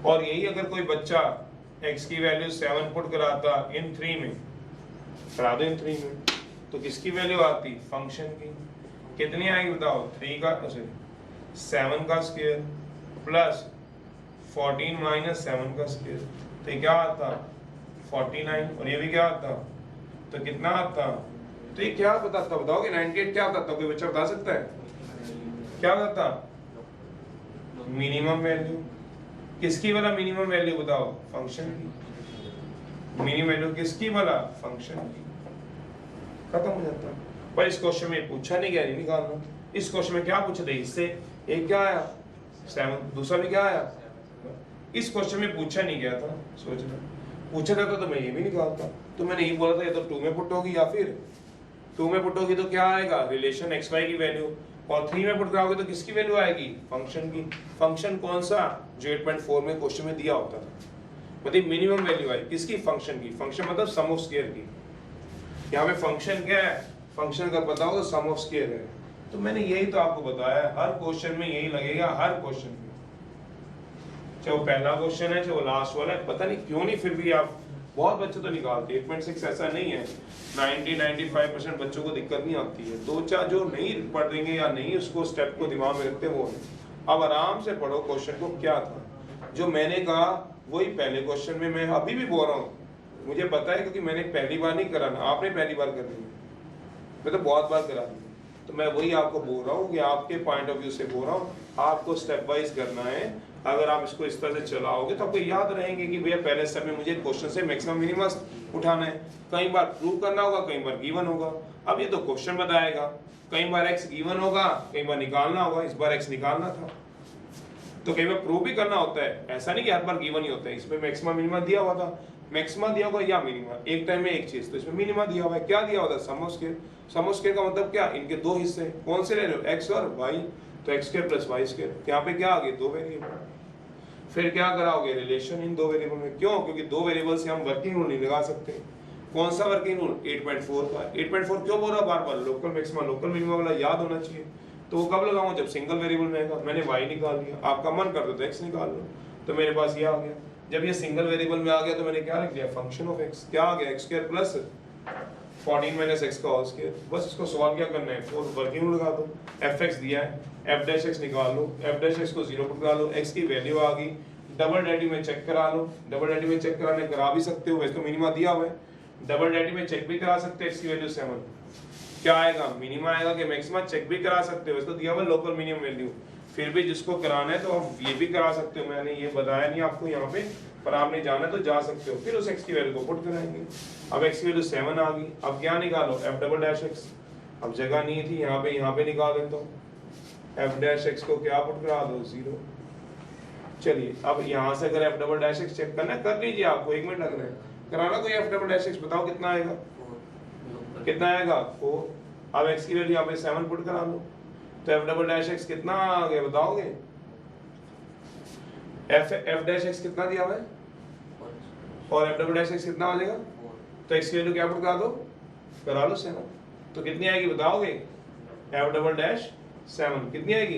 और यही अगर कोई बच्चा x की वैल्यू 7 पुट कराता इन 3 में, करा दो इन 3 में, तो किसकी वैल्यू आती, फंक्शन की, कितनी आएगी बताओ, 3 का 7 का स्क्वायर प्लस 14 - 7 का स्क्वायर, तो ये क्या आता 49, और ये भी क्या आता, तो कितना आता, तो ये क्या बताता बताओगे, 98 क्या बताता, कोई बच्चा बता सकता है क्या बताता, मिनिमम वैल्यू, किसकी वाला मिनिमम वैल्यू बताओ, फंक्शन की, मिनिमम वैल्यू किसकी वाला, फंक्शन की, खत्म हो जाता। पर इस क्वेश्चन में पूछा नहीं गया, नहीं निकालना। इस क्वेश्चन में क्या पूछा था, इससे एक क्या आया 7, दूसरा भी क्या आया, इस क्वेश्चन में पूछा नहीं गया था, सोचना पूछा जाता तो मैं ये भी निकालता। तो मैंने ये बोला था ये तो 2 में पुट होगी, या फिर 2 में पुट होगी तो क्या आएगा, रिलेशन एक्स वाई की वैल्यू, और 3 में पुट कराओगे तो किसकी वैल्यू आएगी, फंक्शन की। फंक्शन कौन सा, जो 8.4 में क्वेश्चन में दिया होता था, मतलब मिनिमम वैल्यू आई किसकी, फंक्शन की। फंक्शन मतलब सम ऑफ स्क्वायर की। यहाँ पे फंक्शन क्या है, फंक्शन का पता हो तो सम ऑफ स्क्वायर है। तो मैंने यही तो आपको बताया है, हर क्वेश्चन में यही लगेगा, हर क्वेश्चन में, चाहे वो पहला क्वेश्चन है चाहे वो लास्ट वाला है, पता नहीं क्यों नहीं, फिर भी आप बहुत बच्चे तो निकालते हैं। 8.6 ऐसा नहीं है, 90-95% बच्चों को दिक्कत नहीं आती है। 2-4 जो नहीं पढ़ देंगे या नहीं उसको स्टेप को दिमाग में रखते वो है। अब आराम से पढ़ो क्वेश्चन को, क्या था जो मैंने कहा वही पहले क्वेश्चन में मैं अभी भी बोल रहा हूँ, मुझे पता है क्योंकि मैंने पहली बार नहीं करा ना, आपने पहली बार कर ली, मैं तो बहुत बार करा दी। तो मैं वही आपको बोल रहा हूँ कि आपके पॉइंट ऑफ व्यू से बोल रहा हूँ, आपको स्टेप वाइज करना है। अगर आप इसको इस तरह से चलाओगे तो आपको याद रहेंगे कि भैया पहले स्टेप में मुझे क्वेश्चन से मैक्सिमम मिनिमम उठाना है, कई बार प्रूव करना होगा, कई बार गिवन होगा। अब ये तो क्वेश्चन बताएगा, कई बार एक्स गिवन होगा, कई बार निकालना होगा, इस बार एक्स निकालना था तो कई बार प्रूव भी करना होता है, ऐसा नहीं कि हर बार गिवन ही होता है। इसमें मैक्सिमम मिनिमम दिया हुआ था, मैक्सिमम दिया हुआ या मिनिमम, एक टाइम में एक चीज, तो इसमें मिनिमम दिया हुआ है। क्या दिया हुआ था, sum of square. Sum of square का मतलब क्या, इनके दो हिस्से, कौन से ले रहे हो, एक्स और वाई, तो x square plus y square. यहाँ पे क्या आ गए, दो वेरिएबल। फिर क्या कराओगे, रिलेशन इन दो वेरिएबल में। क्यों, क्योंकि दो वेरिएबल से हम वर्किंग रूल नहीं लगा सकते। कौन सा वर्किंग रूल, 8.4 का। 8.4 क्यों बोल रहा बार बार, लोकल मैक्सिमम लोकल मिनिमम वाला याद होना चाहिए। तो वो कब लगाऊं, जब सिंगल वेरिएबल में आएगा। मैंने y निकाल लिया, आपका मन करता तो x निकाल लो, तो मेरे पास ये आ गया। जब ये सिंगल वेरिएबल में आ गया तो मैंने क्या लिख दिया, फंक्शन ऑफ x। क्या आ गया, x स्क्वायर प्लस 14 - x का होल स्क्वायर। बस इसको सॉल्व क्या करना है, फोर वर्किंग रूल लगा दो। fx दिया है, f' निकाल लो, f' को 0 पर करा लो, x की वैल्यू आ गई। डबल डेरिवेटिव में चेक करा लो, डबल डेरिवेटिव में चेक कराने करा भी सकते हो, वैसे तो मिनिमा दिया हुआ है। डबल डेरिवेटिव में चेक भी करा सकते हो, x की वैल्यू 7 क्या आएगा, मिनिमा आएगा कि मैक्सिमा, चेक भी करा सकते हो, इसको दिया हुआ लोकल मिनिमम वैल्यू। फिर भी जिसको कराना है तो आप ये भी करा सकते हो, मैंने ये बताया नहीं आपको यहाँ पे, पर आपने जाना तो जा सकते हो। फिर उस x की वैल्यू को पुट कराएंगे। अब x की वैल्यू 7 आ गई, अब क्या निकालो, f''x। अब जगह नहीं थी यहाँ पे निकाल देता हूँ, f' को क्या पुट करा दो, 0। चलिए अब यहाँ से अगर f''x चेक करना है कर लीजिए, आपको 1 मिनट लग रहा है कराना। कोई f''x बताओ कितना आएगा, कितना आएगा 4। अब x की वैल्यू यहाँ पे 7 पुट करा लो, तो f''x कितना आ गया बताओगे, f'' कितना दिया हुआ है और f''x कितना आ जाएगा, तो x की वैल्यू क्या पुट करा लो 7। तो कितनी आएगी बताओगे, f''7 कितनी आएगी,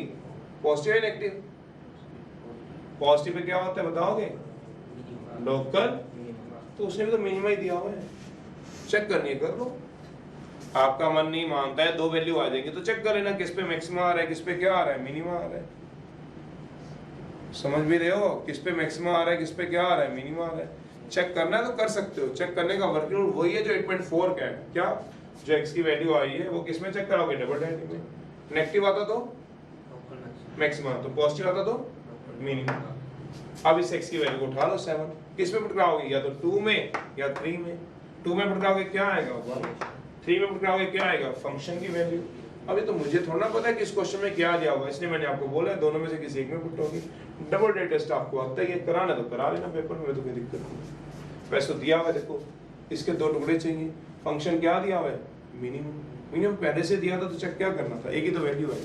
पॉजिटिव या नेगेटिव। पॉजिटिव पे क्या होता है बताओगे, लोकल, तो उसने भी तो मिनिमम ही दिया हुआ है, चेक करनी है कर लो। आपका मन नहीं मानता है, दो वैल्यू आ जाएंगे तो चेक कर लेना किस पे मैक्सिमम आ रहा है, किस पे क्या आ रहा है, मिनिमम आ रहा है। समझ भी रहे हो, किस पे मैक्सिमम आ रहा है, किस पे क्या आ रहा है, मिनिमम आ रहा है। चेक करना है तो कर सकते हो। चेक करने का वर्किंग रूल वही है जो 8.4 का है। क्या, जो x की वैल्यू आई है वो किस में चेक कराओगे, डबल डेरिवेटिव में। नेगेटिव आता तो मैक्सिमम, तो पॉजिटिव आता तो मिनिमम। अब इस x की वैल्यू को उठा लो 7, किस में पुट कराओगे, या तो 2 में या 3 में। 2 में पुट कराओगे क्या आएगा 1, 3 में पुट कराओगे क्या आएगा फंक्शन की वैल्यू। अभी तो मुझे थोड़ा ना पता है कि इस क्वेश्चन में क्या दिया हुआ है, इसलिए मैंने आपको बोला है दोनों में से किसी एक में पुट होगी। डबल डे टेस्ट आपको आता है, ये कराना तो करा लेना पेपर में, तो कोई दिक्कत नहीं। वैसे तो दिया हुआ है, देखो इसके 2 टुकड़े चाहिए, फंक्शन क्या दिया हुआ है मिनिमम। मिनिमम पहले से दिया था तो चेक क्या करना था, एक ही तो वैल्यू है।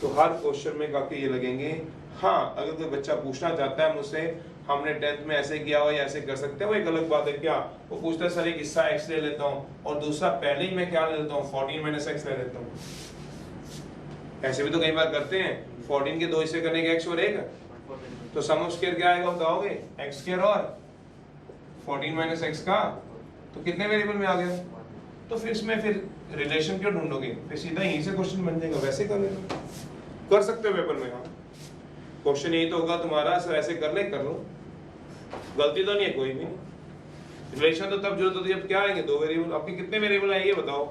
तो हर क्वेश्चन में काफी ये लगेंगे। हाँ, अगर कोई बच्चा पूछना चाहता है मुझसे हमने 10th में ऐसे किया हुआ या ऐसे कर सकते हैं, वो एक अलग बात है। क्या वो पूछता है सर एक हिस्सा x ले लेता हूँ और दूसरा पहले ही मैं क्या ले लेता हूँ 14 - x ले लेता हूँ। ऐसे भी तो कई बार करते हैं, 14 के 2 हिस्से करने के x और 1, तो सम ऑफ स्क्वायर क्या आएगा बताओगे, x² और 14 - x का, तो कितने वेरिएबल में आ गया। तो फिर इसमें फिर रिलेशन क्यों ढूंढोगे, फिर सीधा यहीं से क्वेश्चन बन जाएगा। वैसे कर लेना, कर सकते हो पेपर में। हाँ, क्वेश्चन यही तो होगा तुम्हारा, सर ऐसे कर ले, कर लो, गलती तो नहीं है कोई भी नहीं। रिलेशन तो तब जरूरत होती है जब क्या आएंगे 2 वेरिएबल। आपके कितने वेरिएबल आए ये बताओ,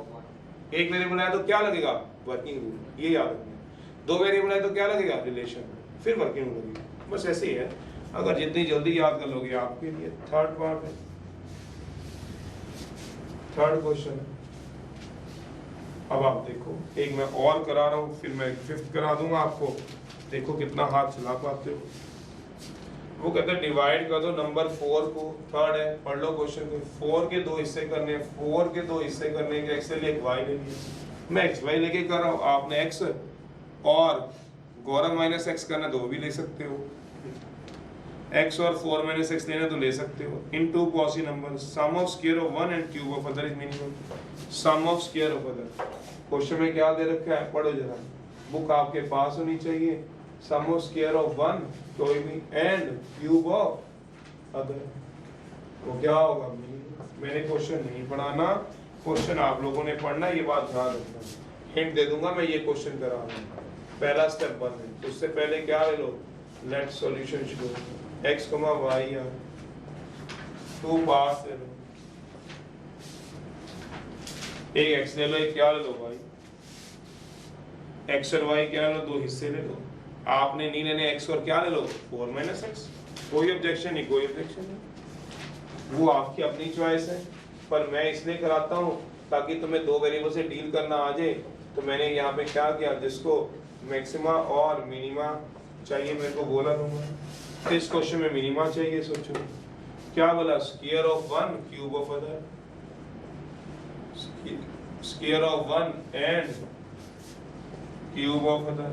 एक वेरिएबल आया तो क्या लगेगा वर्किंग रूल, ये याद रखना। 2 वेरिएबल आए तो क्या लगेगा रिलेशन, फिर वर्किंग रूल लगेगा। बस ऐसे ही है, अगर जितनी जल्दी याद कर लोगे आपके लिए। थर्ड पार्ट है, थर्ड क्वेश्चन है। अब आप देखो, एक मैं और करा रहा हूँ, फिर मैं 5th करा दूंगा आपको, देखो कितना हाथ चला पाते हो। वो कहते हैं डिवाइड कर दो नंबर 4 को, थर्ड है, पढ़ लो क्वेश्चन को। 4 के 2 हिस्से करने हैं, 4 के 2 हिस्से करने के x से लिए y ले लिया। मैं xy लेके कर रहा हूँ, आपने x और गौरव -x करना तो वो भी ले सकते हो, x और 4 - x लेना तो ले सकते हो। In two positive number sum of square of 1 and cube of other is minimum. Sum of square of other question में क्या दे रखा है, पढ़ो जरा, बुक आपके पास होनी चाहिए। सम ऑफ स्क्वायर ऑफ 1 कोई भी एंड क्यूब ऑफ अदर, वो क्या होगा मिनिमम। मैंने क्वेश्चन नहीं पढ़ाना, क्वेश्चन आप लोगों ने पढ़ना, ये बात ध्यान रखना। हिंट दे दूंगा मैं, ये क्वेश्चन करा रहा हूं, पहला स्टेप 1 है। उससे पहले क्या ले लो, let solution show x, y या 2 पार्ट्स ले लो, एक x ले लो, एक क्या ले लो y, x और y क्या ले लो, 2 हिस्से ले लो। आपने नहीं लेने x और क्या ले लो 4 - x, कोई ऑब्जेक्शन नहीं, कोई ऑब्जेक्शन नहीं, वो आपकी अपनी चॉइस है। पर मैं इसलिए कराता हूँ ताकि तुम्हें 2 वेरिएबल से डील करना आ जाए। तो मैंने यहाँ पे क्या किया, जिसको मैक्सिमा और मिनिमा चाहिए मेरे को बोला दूंगा। इस क्वेश्चन में मिनिमा चाहिए, सोचो क्या बोला, square of 1 cube of other, square of 1 and cube of other.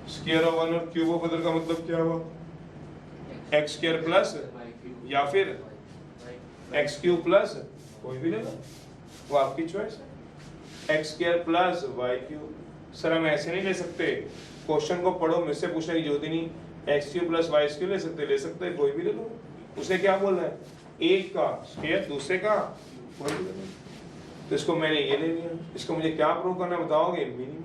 Square of 1 और क्यूब ऑफ अदर का मतलब क्या हुआ, एक्स स्क्वायर प्लस या फिर एक्स क्यूब प्लस, कोई भी ले लो, वो आपकी चॉइस है। X square plus y cube. Sir हम ऐसे नहीं ले सकते, क्वेश्चन को पढ़ो, मुझसे पूछने की जरूरत ही नहीं। X cube plus y cube ले सकते हैं, कोई भी ले लो। उसे क्या बोल रहा है, एक का स्क्वायर दूसरे का, कोई भी ले लो। तो इसको मैंने ये ले लिया, इसको मुझे क्या प्रूव करना बताओगे, मिनिमम।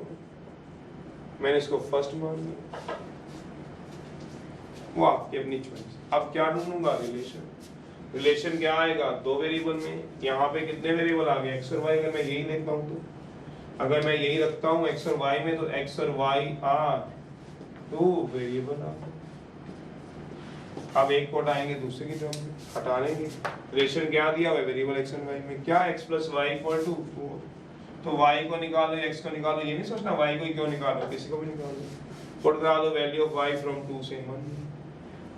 मैंने इसको फर्स्ट मान लिया, वो आपकी अपनी चॉइस। अब क्या ढूंढूंगा, रिलेशन। रिलेशन क्या आएगा, 2 वेरिएबल में, यहाँ पे कितने वेरिएबल आ गए, x और y। अगर मैं यही लेता हूँ तो, अगर मैं यही रखता हूँ x और y में, तो x और y आर 2 वेरिएबल आ गए। अब एक को हटाएंगे दूसरे की टर्म में, हटा लेंगे। रिलेशन क्या दिया हुआ है, वेरिएबल x और y में, क्या x + y = 4। तो y को निकालो, x को निकालो, ये नहीं सोचना y को ही क्यों निकालो, किसी को भी निकालो। पुट करा दो वैल्यू ऑफ y फ्रॉम 2 से 1,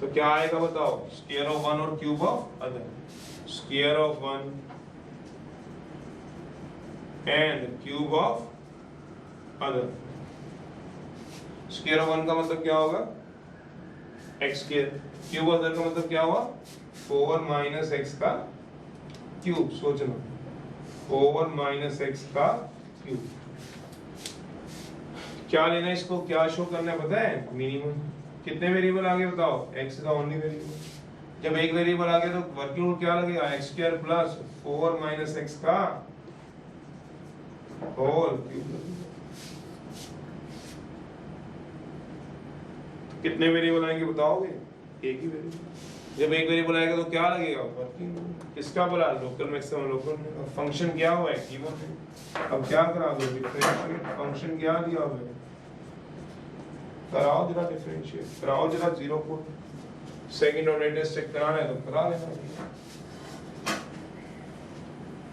तो क्या आएगा बताओ, स्क्वायर ऑफ 1 और cube of other. Square of 1 and cube of other. Square of 1 का मतलब क्या होगा, x square, cube of other का मतलब क्या हुआ, 4 - x का क्यूब। सोचना, 4 - x का क्यूब। क्या लेना है इसको, क्या शो करना है पता है, मिनिमम। कितने वेरिएबल आ गए बताओ, x का ओनली वेरिएबल। जब एक वेरिएबल आ गया तो वर्किंग रूल क्या लगेगा, x² प्लस 4 - x का होल क्यूब। कितने वेरिएबल आएंगे बताओगे, एक ही वेरिएबल। जब एक वेरिएबल आएगा तो क्या लगेगा, वर्किंग रूल। किसका बोला, लोकल मैक्सिमम लोकल में। फंक्शन क्या हुआ है, गिवन है। अब क्या करा दो, डिफरेंशिएट। फंक्शन क्या दिया हुआ है, कराओ जरा डिफरेंशिएट, कराओ जरा 0 को सेकंड ऑर्डर टेस्ट चेक कराना है तो करा लेना,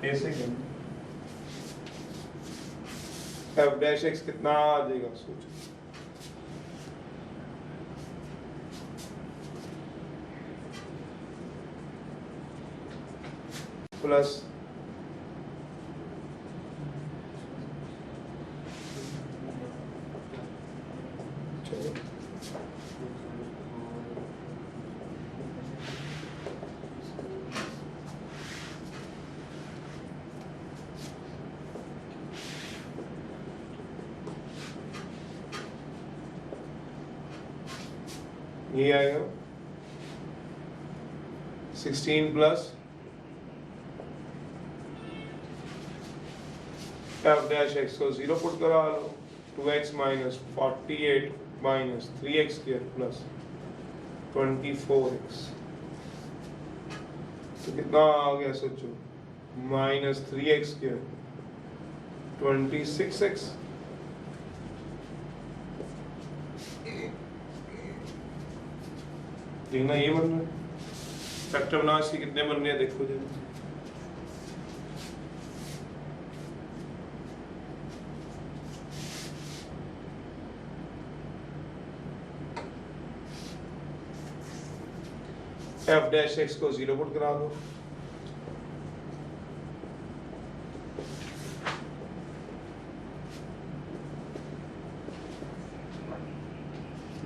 ऐसे एफ डैश एक्स कितना आ जाएगा सोचो, प्लस ये आएगा 16 प्लस एफ डैश एक्स को 0 पुट करा लो, 2x minus 48 minus 3x square plus 24x, तो कितना आ गया सोचो, माइनस 3x स्क्वायर 26x, देखना ये बन रहा है। फैक्टर बनाओ, इसके कितने बन रहे हैं देखो जरा, एफ डैश एक्स को 0 पुट करा दो,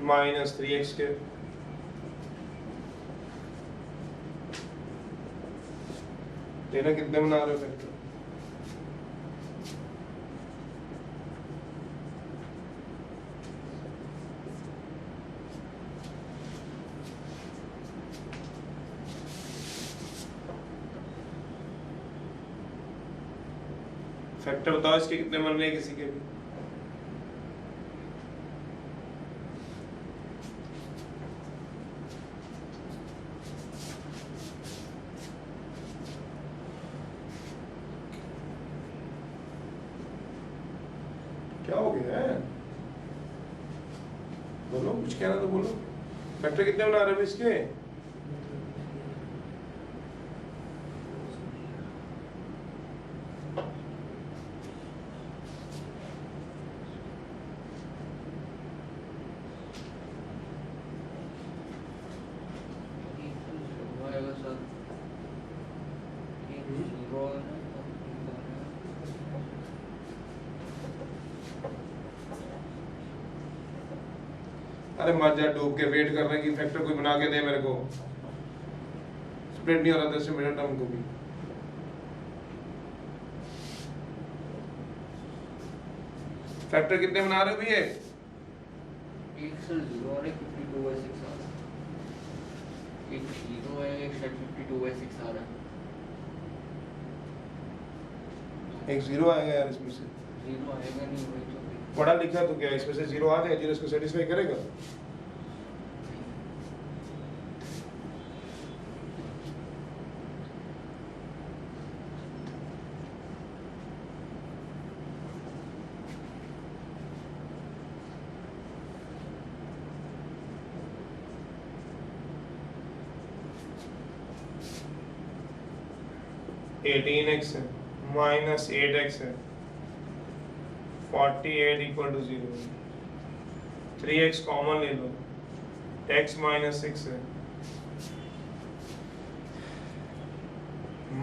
माइनस 3x के देना, कितने बना रहे हो फैक्टर, फैक्टर बताओ इसके कितने बन रहे हैं किसी के भी, क्या हो गया है, बोलो कुछ कहना तो बोलो, फैक्टर कितने बना रहे हो इसके, अरे मत जा डूब के वेट कर रहे हैं कि फैक्टर कोई बना के दे मेरे को, स्प्लिट नहीं हो रहा 10 मिनट हमको भी, फैक्टर कितने बना रहे हो भैया, एक से 0 और एक 52/6 आ रहा है, एक 0 है एक सेट 52/6 आ रहा है, एक 0 आएगा यार इसमें से, 0 आएगा नहीं, वही तो पढ़ा लिखा तो क्या इसमें से 0 आ जाए, 0 इसको सेटिस्फाई करेगा, एटीन एक्स है माइनस 8x है 48 इक्वल टू 0, 3x कॉमन ले लो, x माइनस 6 है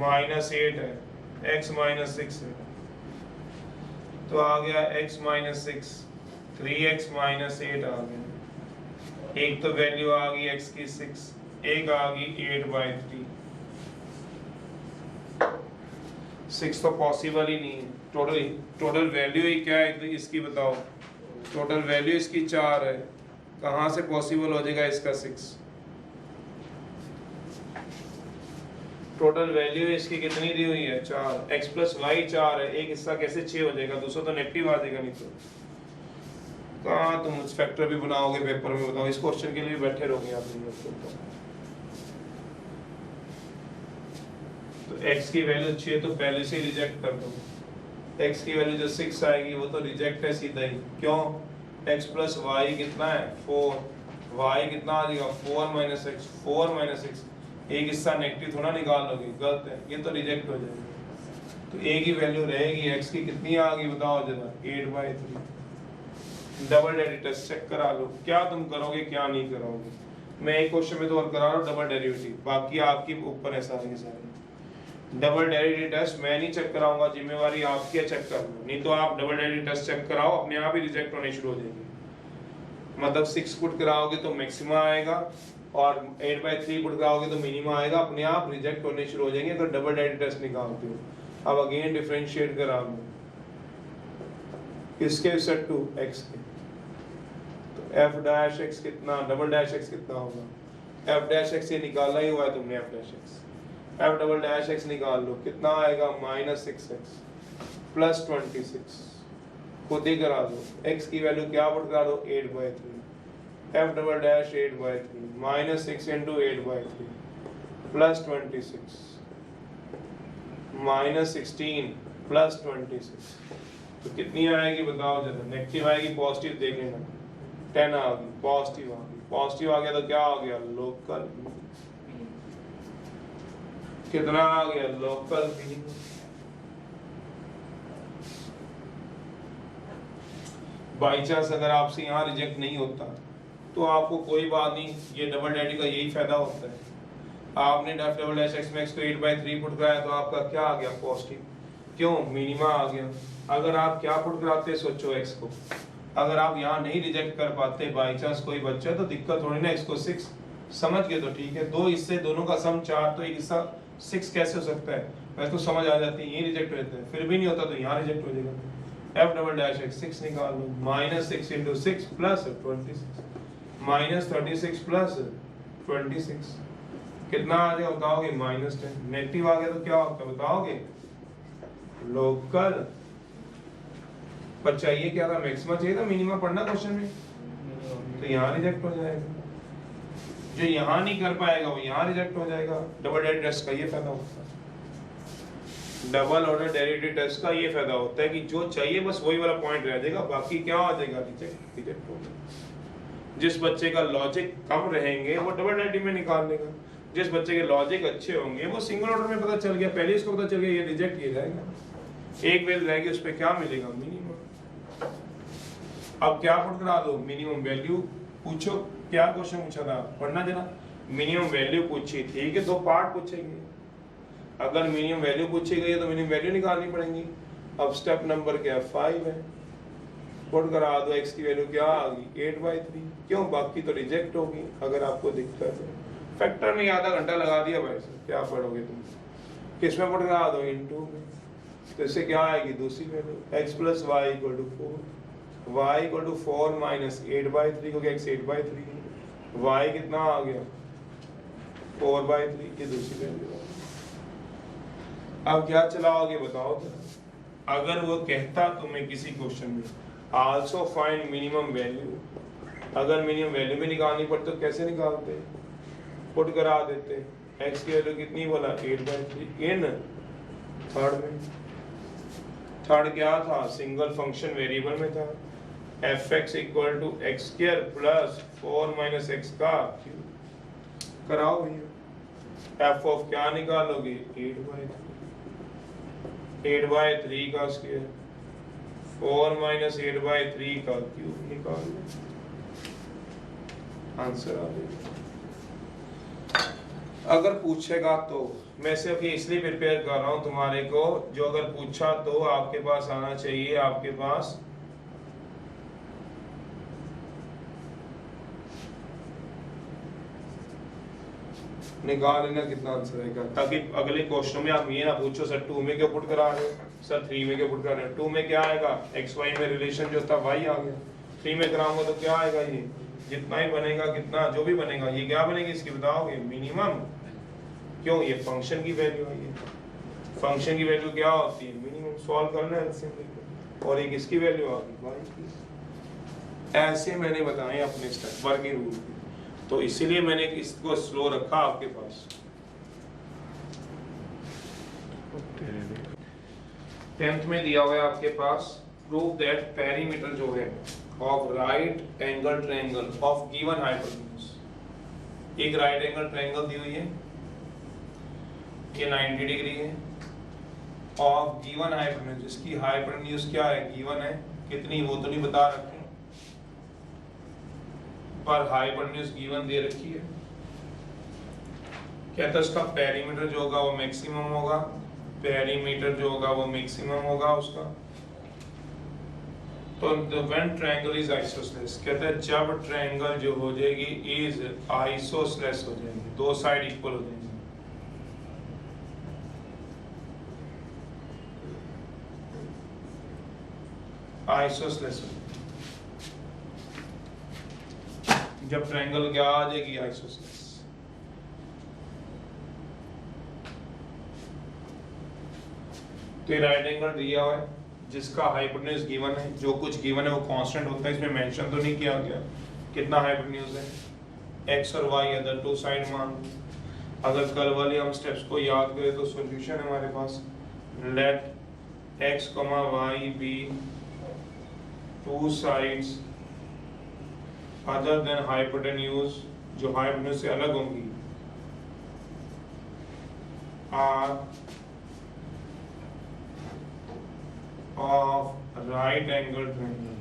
माइनस 8 है, x माइनस 6 है, तो आ गया x माइनस 6, 3x माइनस 8 आ गया, एक तो वैल्यू आ गई x की 6, एक आ गई 8/3, 6 तो पॉसिबल ही नहीं है, टोटल वैल्यू ही क्या है इसकी बताओ, टोटल वैल्यू इसकी 4 है, कहाँ से पॉसिबल हो जाएगा इसका 6, टोटल वैल्यू इसकी कितनी दी हुई है 4, x प्लस वाई 4 है, एक हिस्सा कैसे 6 हो जाएगा, दूसरा तो नेगेटिव आ जाएगा, नहीं तो कहाँ तुम उस फैक्टर भी बनाओगे पेपर में, बताओ इस क्वेश्चन के लिए बैठे रहोगे आप लोग, तो x की वैल्यू 6 तो पहले से ही रिजेक्ट कर दो, x की वैल्यू जो 6 आएगी वो तो रिजेक्ट है सीधा ही, क्यों, x प्लस वाई कितना है 4, y कितना आ जाएगा 4 माइनस एक्स, 4 माइनस एक्स, एक हिस्सा नेगेटिव थोड़ा निकाल लोगे, गलत है, ये तो रिजेक्ट हो जाएगा। तो a की वैल्यू रहेगी x की कितनी आ गई बताओ जरा 8/3। डबल डेरिवेटिव चेक करा लो, क्या तुम करोगे क्या नहीं करोगे। मैं एक क्वेश्चन में तो और करा रहा हूँ डबल डेरिवेटिव, बाकी आपके ऊपर है सारे के सारे। डबल डेरिवेटिव टेस्ट मैं नहीं चेक कराऊंगा, जिम्मेवारी आपकी है चेक करना, नहीं तो आप डबल डेरिवेटिव टेस्ट चेक कराओ अपने आप ही रिजेक्ट होने शुरू हो जाएंगे। मतलब 6 पुट कराओगे तो मैक्सिमा आएगा और 8/3 पुट कराओगे तो मिनिमा आएगा, अपने आप रिजेक्ट होने शुरू हो जाएंगे अगर डबल डेरिवेटिव टेस्ट निकालते हो। अब अगेन डिफरेंशिएट करा लो किसके रिस्पेक्ट टू x के, तो f डैश x कितना, डबल डैश x कितना होगा, f डैश x ये निकाला ही हुआ है तुमने, f dash x, f double dash x निकाल लो कितना आएगा -6x प्लस 26, खुद ही करा दो, x की वैल्यू क्या पुट करा दो 8/3, f double dash 8/3 -6 into 8/3 plus 26 -16 plus 26, तो कितनी आएगी बताओ जरा, नेगेटिव आएगी पॉजिटिव देखेंगे, 10 आ गई, पॉजिटिव आ गई, पॉजिटिव आ गया तो क्या हो गया लोकल, कितना आ गया लोकल मिनिमम। बाई चांस अगर आपसे यहाँ रिजेक्ट नहीं होता तो आपको कोई बात नहीं, ये डबल डेरिवेटिव का यही फायदा होता है। आपने डबल डैश एक्स में एक्स को 8/3 पुट कराया तो आपका क्या आ गया पॉजिटिव, क्यों मिनिमा आ गया। अगर आप क्या पुट कराते सोचो एक्स को, अगर आप यहाँ नहीं रिजेक्ट कर पाते बाई चांस कोई बच्चा तो दिक्कत थोड़ी ना, एक्स को 6 समझ गए तो ठीक है, दो इससे दोनों का सम 4 तो एक हिस्सा 6 कैसे हो सकता है, वैसे तो समझ आ जाती है, ये रिजेक्ट हो जाता है, फिर भी नहीं होता तो यहाँ रिजेक्ट हो जाएगा। f डबल डैश एक्स 6 निकाल लो, -6 into 6 प्लस 26 -36 प्लस 26 कितना आ गया बताओगे -10, नेगेटिव आ गया तो क्या होता है बताओगे लोकल। पर चाहिए क्या था, मैक्सिमा चाहिए था, मिनिमा पढ़ना क्वेश्चन में, तो यहाँ रिजेक्ट हो जाएगा, जो यहाँ नहीं कर पाएगा वो यहाँ रिजेक्ट हो जाएगा। डबल डेरिवेटिव टेस्ट का ये फायदा होता है, डबल ऑर्डर डेरिवेटिव टेस्ट का ये फायदा होता है कि जो चाहिए बस वही वाला पॉइंट रह जाएगा, बाकी क्या हो जाएगा रिजेक्ट हो जाएगा। जिस बच्चे का लॉजिक कम रहेंगे वो डबल डेरिवेटिव में निकाल लेगा, जिस बच्चे के लॉजिक अच्छे होंगे वो सिंगल ऑर्डर में पता चल गया, पहले इसको पता चल गया ये रिजेक्ट किया जाएगा, एक वैल्यू रहेगी उस पे क्या मिलेगा मिनिमम। अब क्या पुट करा दो मिनिमम वैल्यू, पूछो क्या क्वेश्चन पूछा था पढ़ना जरा, मिनिमम वैल्यू पूछी थी कि दो पार्ट पूछेंगे, अगर मिनिमम वैल्यू पूछी गई है तो मिनिमम वैल्यू निकालनी पड़ेगी। अब स्टेप नंबर क्या 5 है, पुट करा दो x की वैल्यू क्या आ गई 8/3, क्यों बाकी तो रिजेक्ट होगी। अगर आपको दिक्कत है फैक्टर में आधा घंटा लगा दिया भाई साहब, क्या पढ़ोगे तुम, किसमें पुट करा दो इनटू में, तो इससे क्या आएगी दूसरी वैल्यू x + y = 4, y = 4 - 8/3 क्योंकि x 8/3 है, y कितना आ गया 4/3, ये दूसरी वैल्यू। अब क्या चलाओगे बताओ जरा, अगर वो कहता तुम्हें किसी क्वेश्चन में आल्सो फाइंड मिनिमम वैल्यू, अगर मिनिमम वैल्यू भी निकालनी पड़ती तो कैसे निकालते, पुट करा देते, x की वैल्यू कितनी बोला 8/3 इन थर्ड में, थर्ड क्या था सिंगल फंक्शन वेरिएबल में था, fx = x² + 4 - x का क्यूब, कराओ भैया, f ऑफ क्या निकालोगे 8/3 का स्क्वायर 4 - 8/3 का क्यूब निकाल लो, आंसर आ जाएगा। अगर पूछेगा तो मैं सिर्फ ये इसलिए प्रिपेयर कर रहा हूं तुम्हारे को, जो अगर पूछा तो आपके पास आना चाहिए, आपके पास निकाल लेना कितना आंसर आएगा, ताकि अगले क्वेश्चन में आप ये ना पूछो सर 2 में क्यों पुट करा रहे हो, सर 3 में क्यों पुट करा रहे हो। 2 में क्या आएगा एक्स वाई में रिलेशन जो था y आ गया, 3 में कराऊंगा तो क्या आएगा, ये जितना ही बनेगा कितना जो भी बनेगा ये क्या बनेगी इसकी बताओगे मिनिमम, क्यों ये फंक्शन की वैल्यू है, ये फंक्शन की वैल्यू क्या होती है मिनिमम, सॉल्व करना है एलसीएम लेकर, और एक इसकी वैल्यू आ गई y की। ऐसे मैंने बताए अपने स्टेप वर्किंग रूल, तो इसीलिए मैंने इसको स्लो रखा आपके पास। 10th में दिया हुआ है आपके पास, प्रूव दैट पेरीमीटर जो है of right angle triangle of given hypotenuse. एक राइट एंगल ट्रायंगल दी हुई है, ये 90 डिग्री है, ऑफ गिवन हाइपोटेन्यूज, जिसकी हाइपोटेन्यूज क्या है, गिवन है, कितनी वो तो नहीं बता रखे, पर हाइपोटेन्यूज गिवन दे रखी है। कहता है उसका पेरीमीटर जो होगा वो मैक्सिमम होगा, पेरीमीटर जो होगा वो मैक्सिमम होगा उसका। तो व्हेन ट्रायंगल इज आइसोसेलेस, कहते हैं जब ट्रायंगल जो हो जाएगी इज आइसोसेलेस हो जाएगी, दो साइड इक्वल हो जाएंगी। आइसोसेलेस जब ट्रायंगल क्या आ जाएगी, आइसोसेलेस। तो राइट एंगल दिया हुआ है जिसका हाइपोटेन्यूज गिवन है, जो कुछ गिवन है वो कांस्टेंट होता है, इसमें मेंशन तो नहीं किया गया कितना हाइपोटेन्यूज है, एक्स और वाई अदर टू साइड मान। अगर कल वाले हम स्टेप्स को याद करें तो सॉल्यूशन है हमारे पास, let x comma y be two sides other than hypotenuse, जो हाइपोटेन्यूज से अलग होंगी, are of right angle triangle।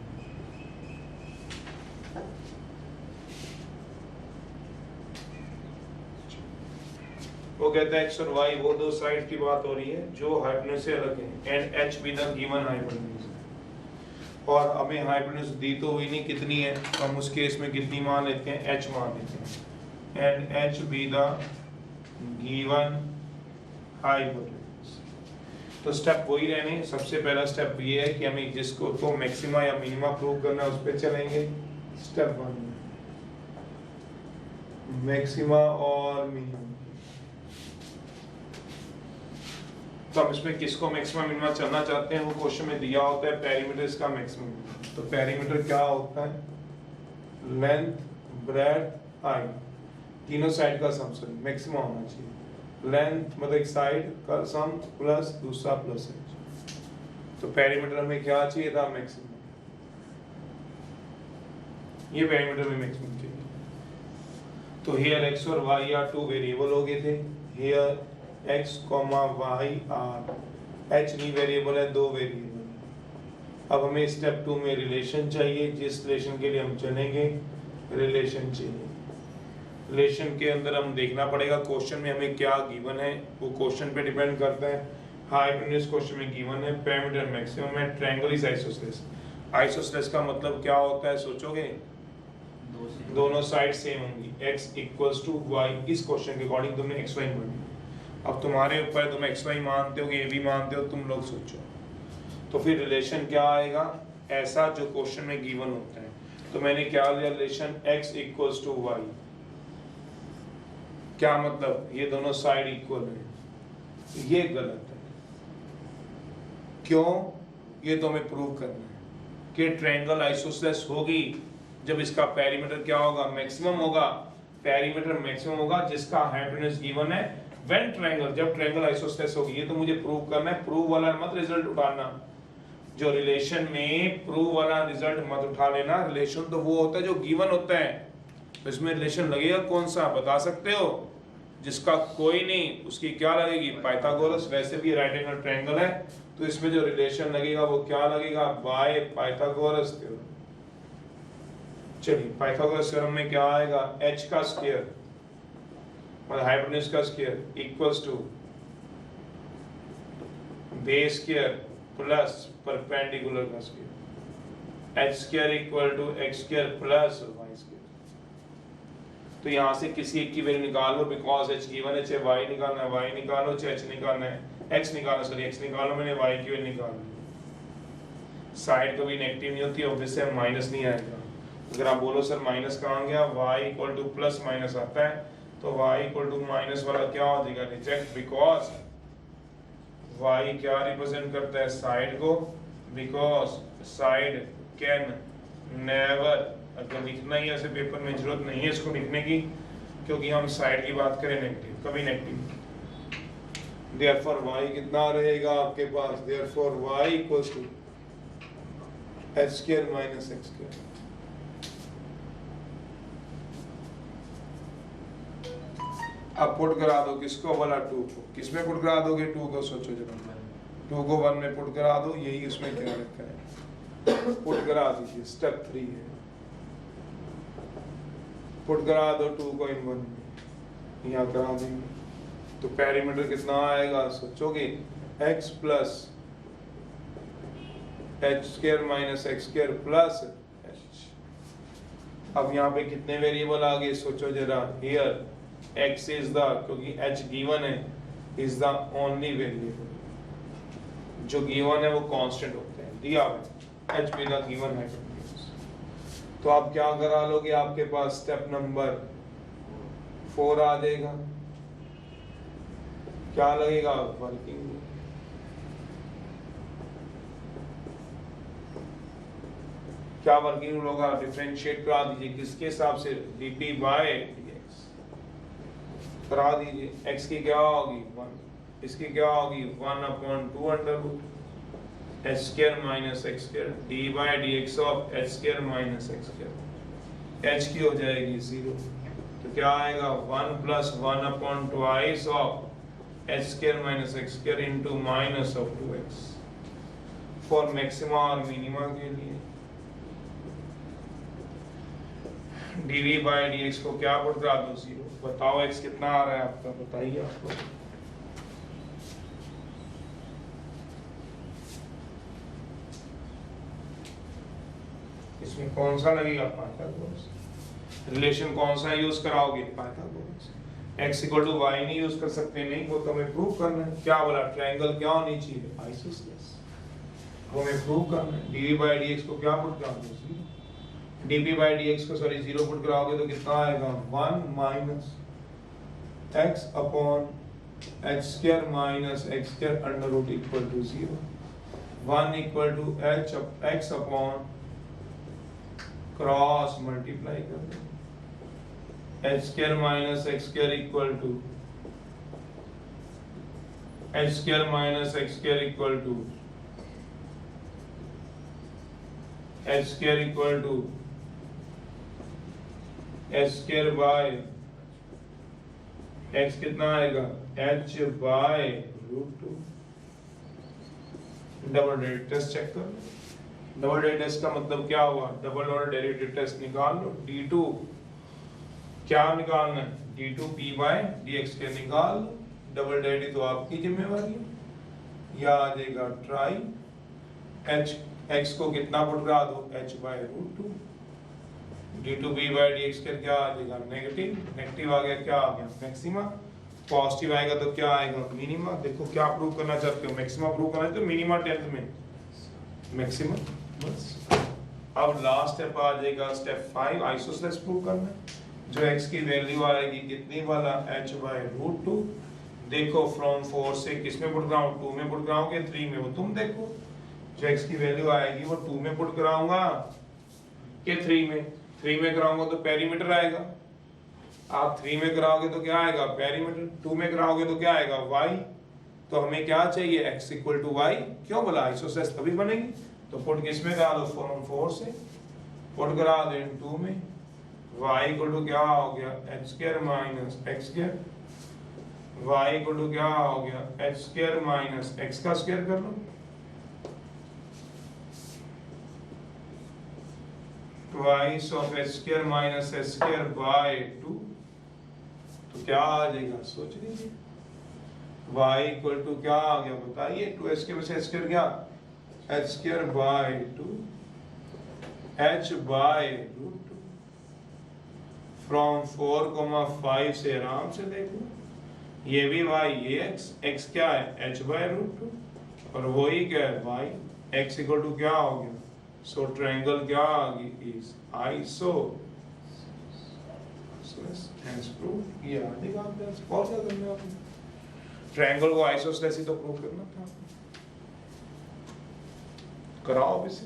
वो कहता है एक्स और वाई वो दो साइड की बात हो रही है जो हाइपोटेन्यूज से अलग है, and H be the given hypotenuse. और हमें हाइपोटेन्यूज दी तो हुई नहीं कितनी है, तो हम उस केस में कितनी मान लेते हैं, एच मान लेते हैं, and H be the given hypotenuse. तो स्टेप वही रहने, सबसे पहला स्टेप ये है कि हमें जिसको तो मैक्सिमा या मिनिमा प्रूव करना है उस पे चलेंगे। स्टेप 1 मैक्सिमा और मिनिमा। तो हम इसमें किसको मैक्सिमा मिनिमा चलना चाहते हैं, वो क्वेश्चन में दिया होता है पेरीमीटर इसका मैक्सिमम। तो पेरीमीटर क्या होता है, लेंथ ब्रेड्थ हाइट तीनों साइड का सम मैक्सिमा होना चाहिए। लेंथ मतलब एक साइड का सम प्लस दूसरा प्लस एच। तो पेरीमीटर में क्या चाहिए था, मैक्सिमम। ये पेरीमीटर में मैक्सिमम चाहिए। तो हियर एक्स और वाई आर टू वेरिएबल हो गए थे, here x comma y are, H नहीं वेरिएबल है, दो वेरिएबल। अब हमें स्टेप 2 में रिलेशन चाहिए, जिस रिलेशन के लिए हम चलेंगे रिलेशन चाहिए। रिलेशन के अंदर हम देखना पड़ेगा क्वेश्चन में हमें क्या गिवन है, वो क्वेश्चन पे डिपेंड करता है। हाइपोटेन्यूज क्वेश्चन में गिवन है, पेरीमीटर मैक्सिमम है, ट्रायंगल इज आइसोसेलेस। आइसोसेलेस का मतलब क्या होता है, सोचोगे, दोनों साइड सेम होंगी, x इक्वल्स टू y। इस क्वेश्चन के अकॉर्डिंग तुमने x y मानी। अब तुम्हारे ऊपर तुम x y मानते हो कि a भी मानते हो, तुम लोग सोचो। तो फिर रिलेशन क्या आएगा, ऐसा जो क्वेश्चन में गिवन होता है। तो मैंने क्या लिया, relation x equals to y। क्या मतलब, ये दोनों साइड इक्वल है, ये गलत है। क्यों, ये तो हमें प्रूव करना है कि ट्रायंगल आइसोसेलेस होगी जब इसका पेरीमीटर क्या होगा, मैक्सिमम होगा। पेरीमीटर मैक्सिमम होगा जिसका हाइपोटेन्यूज गिवन है, व्हेन ट्रायंगल, जब ट्रायंगल आइसोसेलेस होगी। ये तो मुझे प्रूव करना है, प्रूव वाला मत रिजल्ट उठाना। जो रिलेशन में प्रूव वाला रिजल्ट मत उठा लेना, रिलेशन तो वो होता है जो गिवन होता है। इसमें रिलेशन लगेगा कौन सा बता सकते हो, जिसका कोई नहीं उसकी क्या लगेगी, पाइथागोरस। वैसे भी राइट एंगल ट्रायंगल है तो इसमें जो रिलेशन लगेगा वो क्या लगेगा, बाय पाइथागोरस थ्योरम। चलिए पाइथागोरस थ्योरम में क्या आएगा, h का स्क्वायर मतलब हाइपोटेन्यूज का square equals to base square plus perpendicular का square, h square equal to x square plus y square. तो यहाँ से किसी एक की वैल्यू निकालो, बिकॉज h गिवन है, चाहे y निकालना है y निकालो, चाहे h निकालना है x निकालो, सॉरी x निकालो, मैंने y की वैल्यू निकाल ली। साइड कभी नेगेटिव नहीं होती, ऑब्वियसली माइनस नहीं आएगा। अगर आप बोलो सर माइनस कहाँ गया, y equal two plus minus आता है, तो y इक्वल टू माइनस वाला क्या हो जाएगा, रिजेक्ट, बिकॉज y क्या रिप्रेजेंट करता है, साइड को, बिकॉज साइड कैन नेवर, अगर लिखना ही ऐसे पेपर में जरूरत नहीं है इसको लिखने की, क्योंकि हम साइड की बात करें नेगेटिव, कभी नेगेटिव। देयरफॉर y कितना रहेगा आपके पास, therefore y equals to h square minus x square. अब पुट करा दो किसको बोला 2 को, किसमें पुट करा दोगे 2 को, सोचो जरा, 2 को 1 में पुट करा दो, यही उसमें क्या रखा है, पुट करा दीजिए, स्टेप 3 है, पुट करा दो 2 को इन 1 में, यहाँ करा देंगे तो पेरीमीटर कितना आएगा, सोचोगे x plus H square minus x square plus h। अब यहाँ पे कितने वेरिएबल आ गए, सोचो जरा, हियर x इज द, क्योंकि h गिवन है, इज द ओनली वेरिएबल, जो गिवन है वो कांस्टेंट होते हैं, दिया है h भी द गिवन है। तो आप क्या करा लोगे, आपके पास स्टेप नंबर 4 आ जाएगा, क्या लगेगा, वर्किंग, क्या वर्किंग रूल होगा, डिफरेंशिएट करा दीजिए, किसके हिसाब से, dp बाय dx करा दीजिए, x की क्या होगी 1, इसकी क्या होगी 1/2 under root h square minus x square d by dx of h square minus x square, h की हो जाएगी 0, तो क्या आएगा 1 plus 1/2 of h square minus x square into minus of 2x, for maxima और मिनिमा के लिए dv bye dx को क्या पुट करा दो 0, बताओ x कितना आ रहा है आपका, बताइए आपको, इसमें कौन सा लगेगा, पाइथागोरस, रिलेशन कौन सा यूज कराओगे, Pythagoras, x equal to y नहीं यूज कर सकते, नहीं, वो तो हमें प्रूव करना है, क्या बोला, ट्रायंगल क्या होनी चाहिए, आइसोसेलेस, वो हमें प्रूव करना है, dv बाय dx को क्या पुट करा दो 0, dp बाय dx को सॉरी 0 पुट कराओगे तो कितना आएगा 1 minus x upon h square minus x square under root equal to 0, 1 equal to h x upon cross multiply कर दो, h square minus x square equal to h square minus x square equal to h square equal to h square by x कितना आएगा h by root 2, double derivative test check कर लो, double derivative test का मतलब क्या हुआ, double order derivative test निकाल लो, d2 क्या निकालना है, d2 p बाय dx के निकाल लो, डबल डेरिवेटिव तो आपकी जिम्मेवारी है, यह आ जाएगा ट्राई h x को कितना पुट करा दो h by root 2, d2 b by dx के क्या आ जाएगा नेगेटिव, नेगेटिव आ गया, क्या आ गया मैक्सिमा, पॉजिटिव आएगा तो क्या आएगा मिनिमा, देखो क्या प्रूव करना चाहते हो, मैक्सिमा प्रूव करना है तो मिनिमा 10th में मैक्सिमा, बस। अब लास्ट स्टेप आ जाएगा स्टेप 5, आइसोसेलेस प्रूव करना है, जो x की वैल्यू आएगी कितनी वाला h बाय रूट 2, देखो फ्रॉम 4 से किसमें पुट कराऊं, 2 में पुट कराओगे 3 में, वो तुम देखो, जो x की वैल्यू आएगी वो 2 में पुट कराऊंगा कि 3 में, 3 में कराऊंगा तो पेरीमीटर आएगा, आप 3 में कराओगे तो क्या आएगा पेरीमीटर, 2 में कराओगे तो क्या आएगा y, तो हमें क्या चाहिए x इक्वल टू y, क्यों बोला आइसोसेलेस तभी बनेगी, तो पुट किस में करा दो फ्रॉम 4 से, पुट करा दो 2 में, y इक्वल टू क्या हो गया h square minus x square, y equal to क्या हो गया h स्क्वायर माइनस x का स्क्वायर कर लो, twice of h square minus h square by 2, तो क्या आ जाएगा सोच लीजिए, y इक्वल टू क्या आ गया बताइए, 2h के बचे h स्क्वायर क्या, h square by 2 h by root 2, from 4,5 से आराम से देखो, ये भी y, ये x क्या है h बाय रूट 2, और वही क्या है y, x इक्वल टू क्या हो गया, सो ट्रायंगल क्या आ गई इज आइसो, हेंस प्रूव, ये आ जाएगा आपके पास, और क्या करना है आपने, ट्रायंगल को आइसोसेलेस ही तो प्रूव करना था, कराओ अब इसे।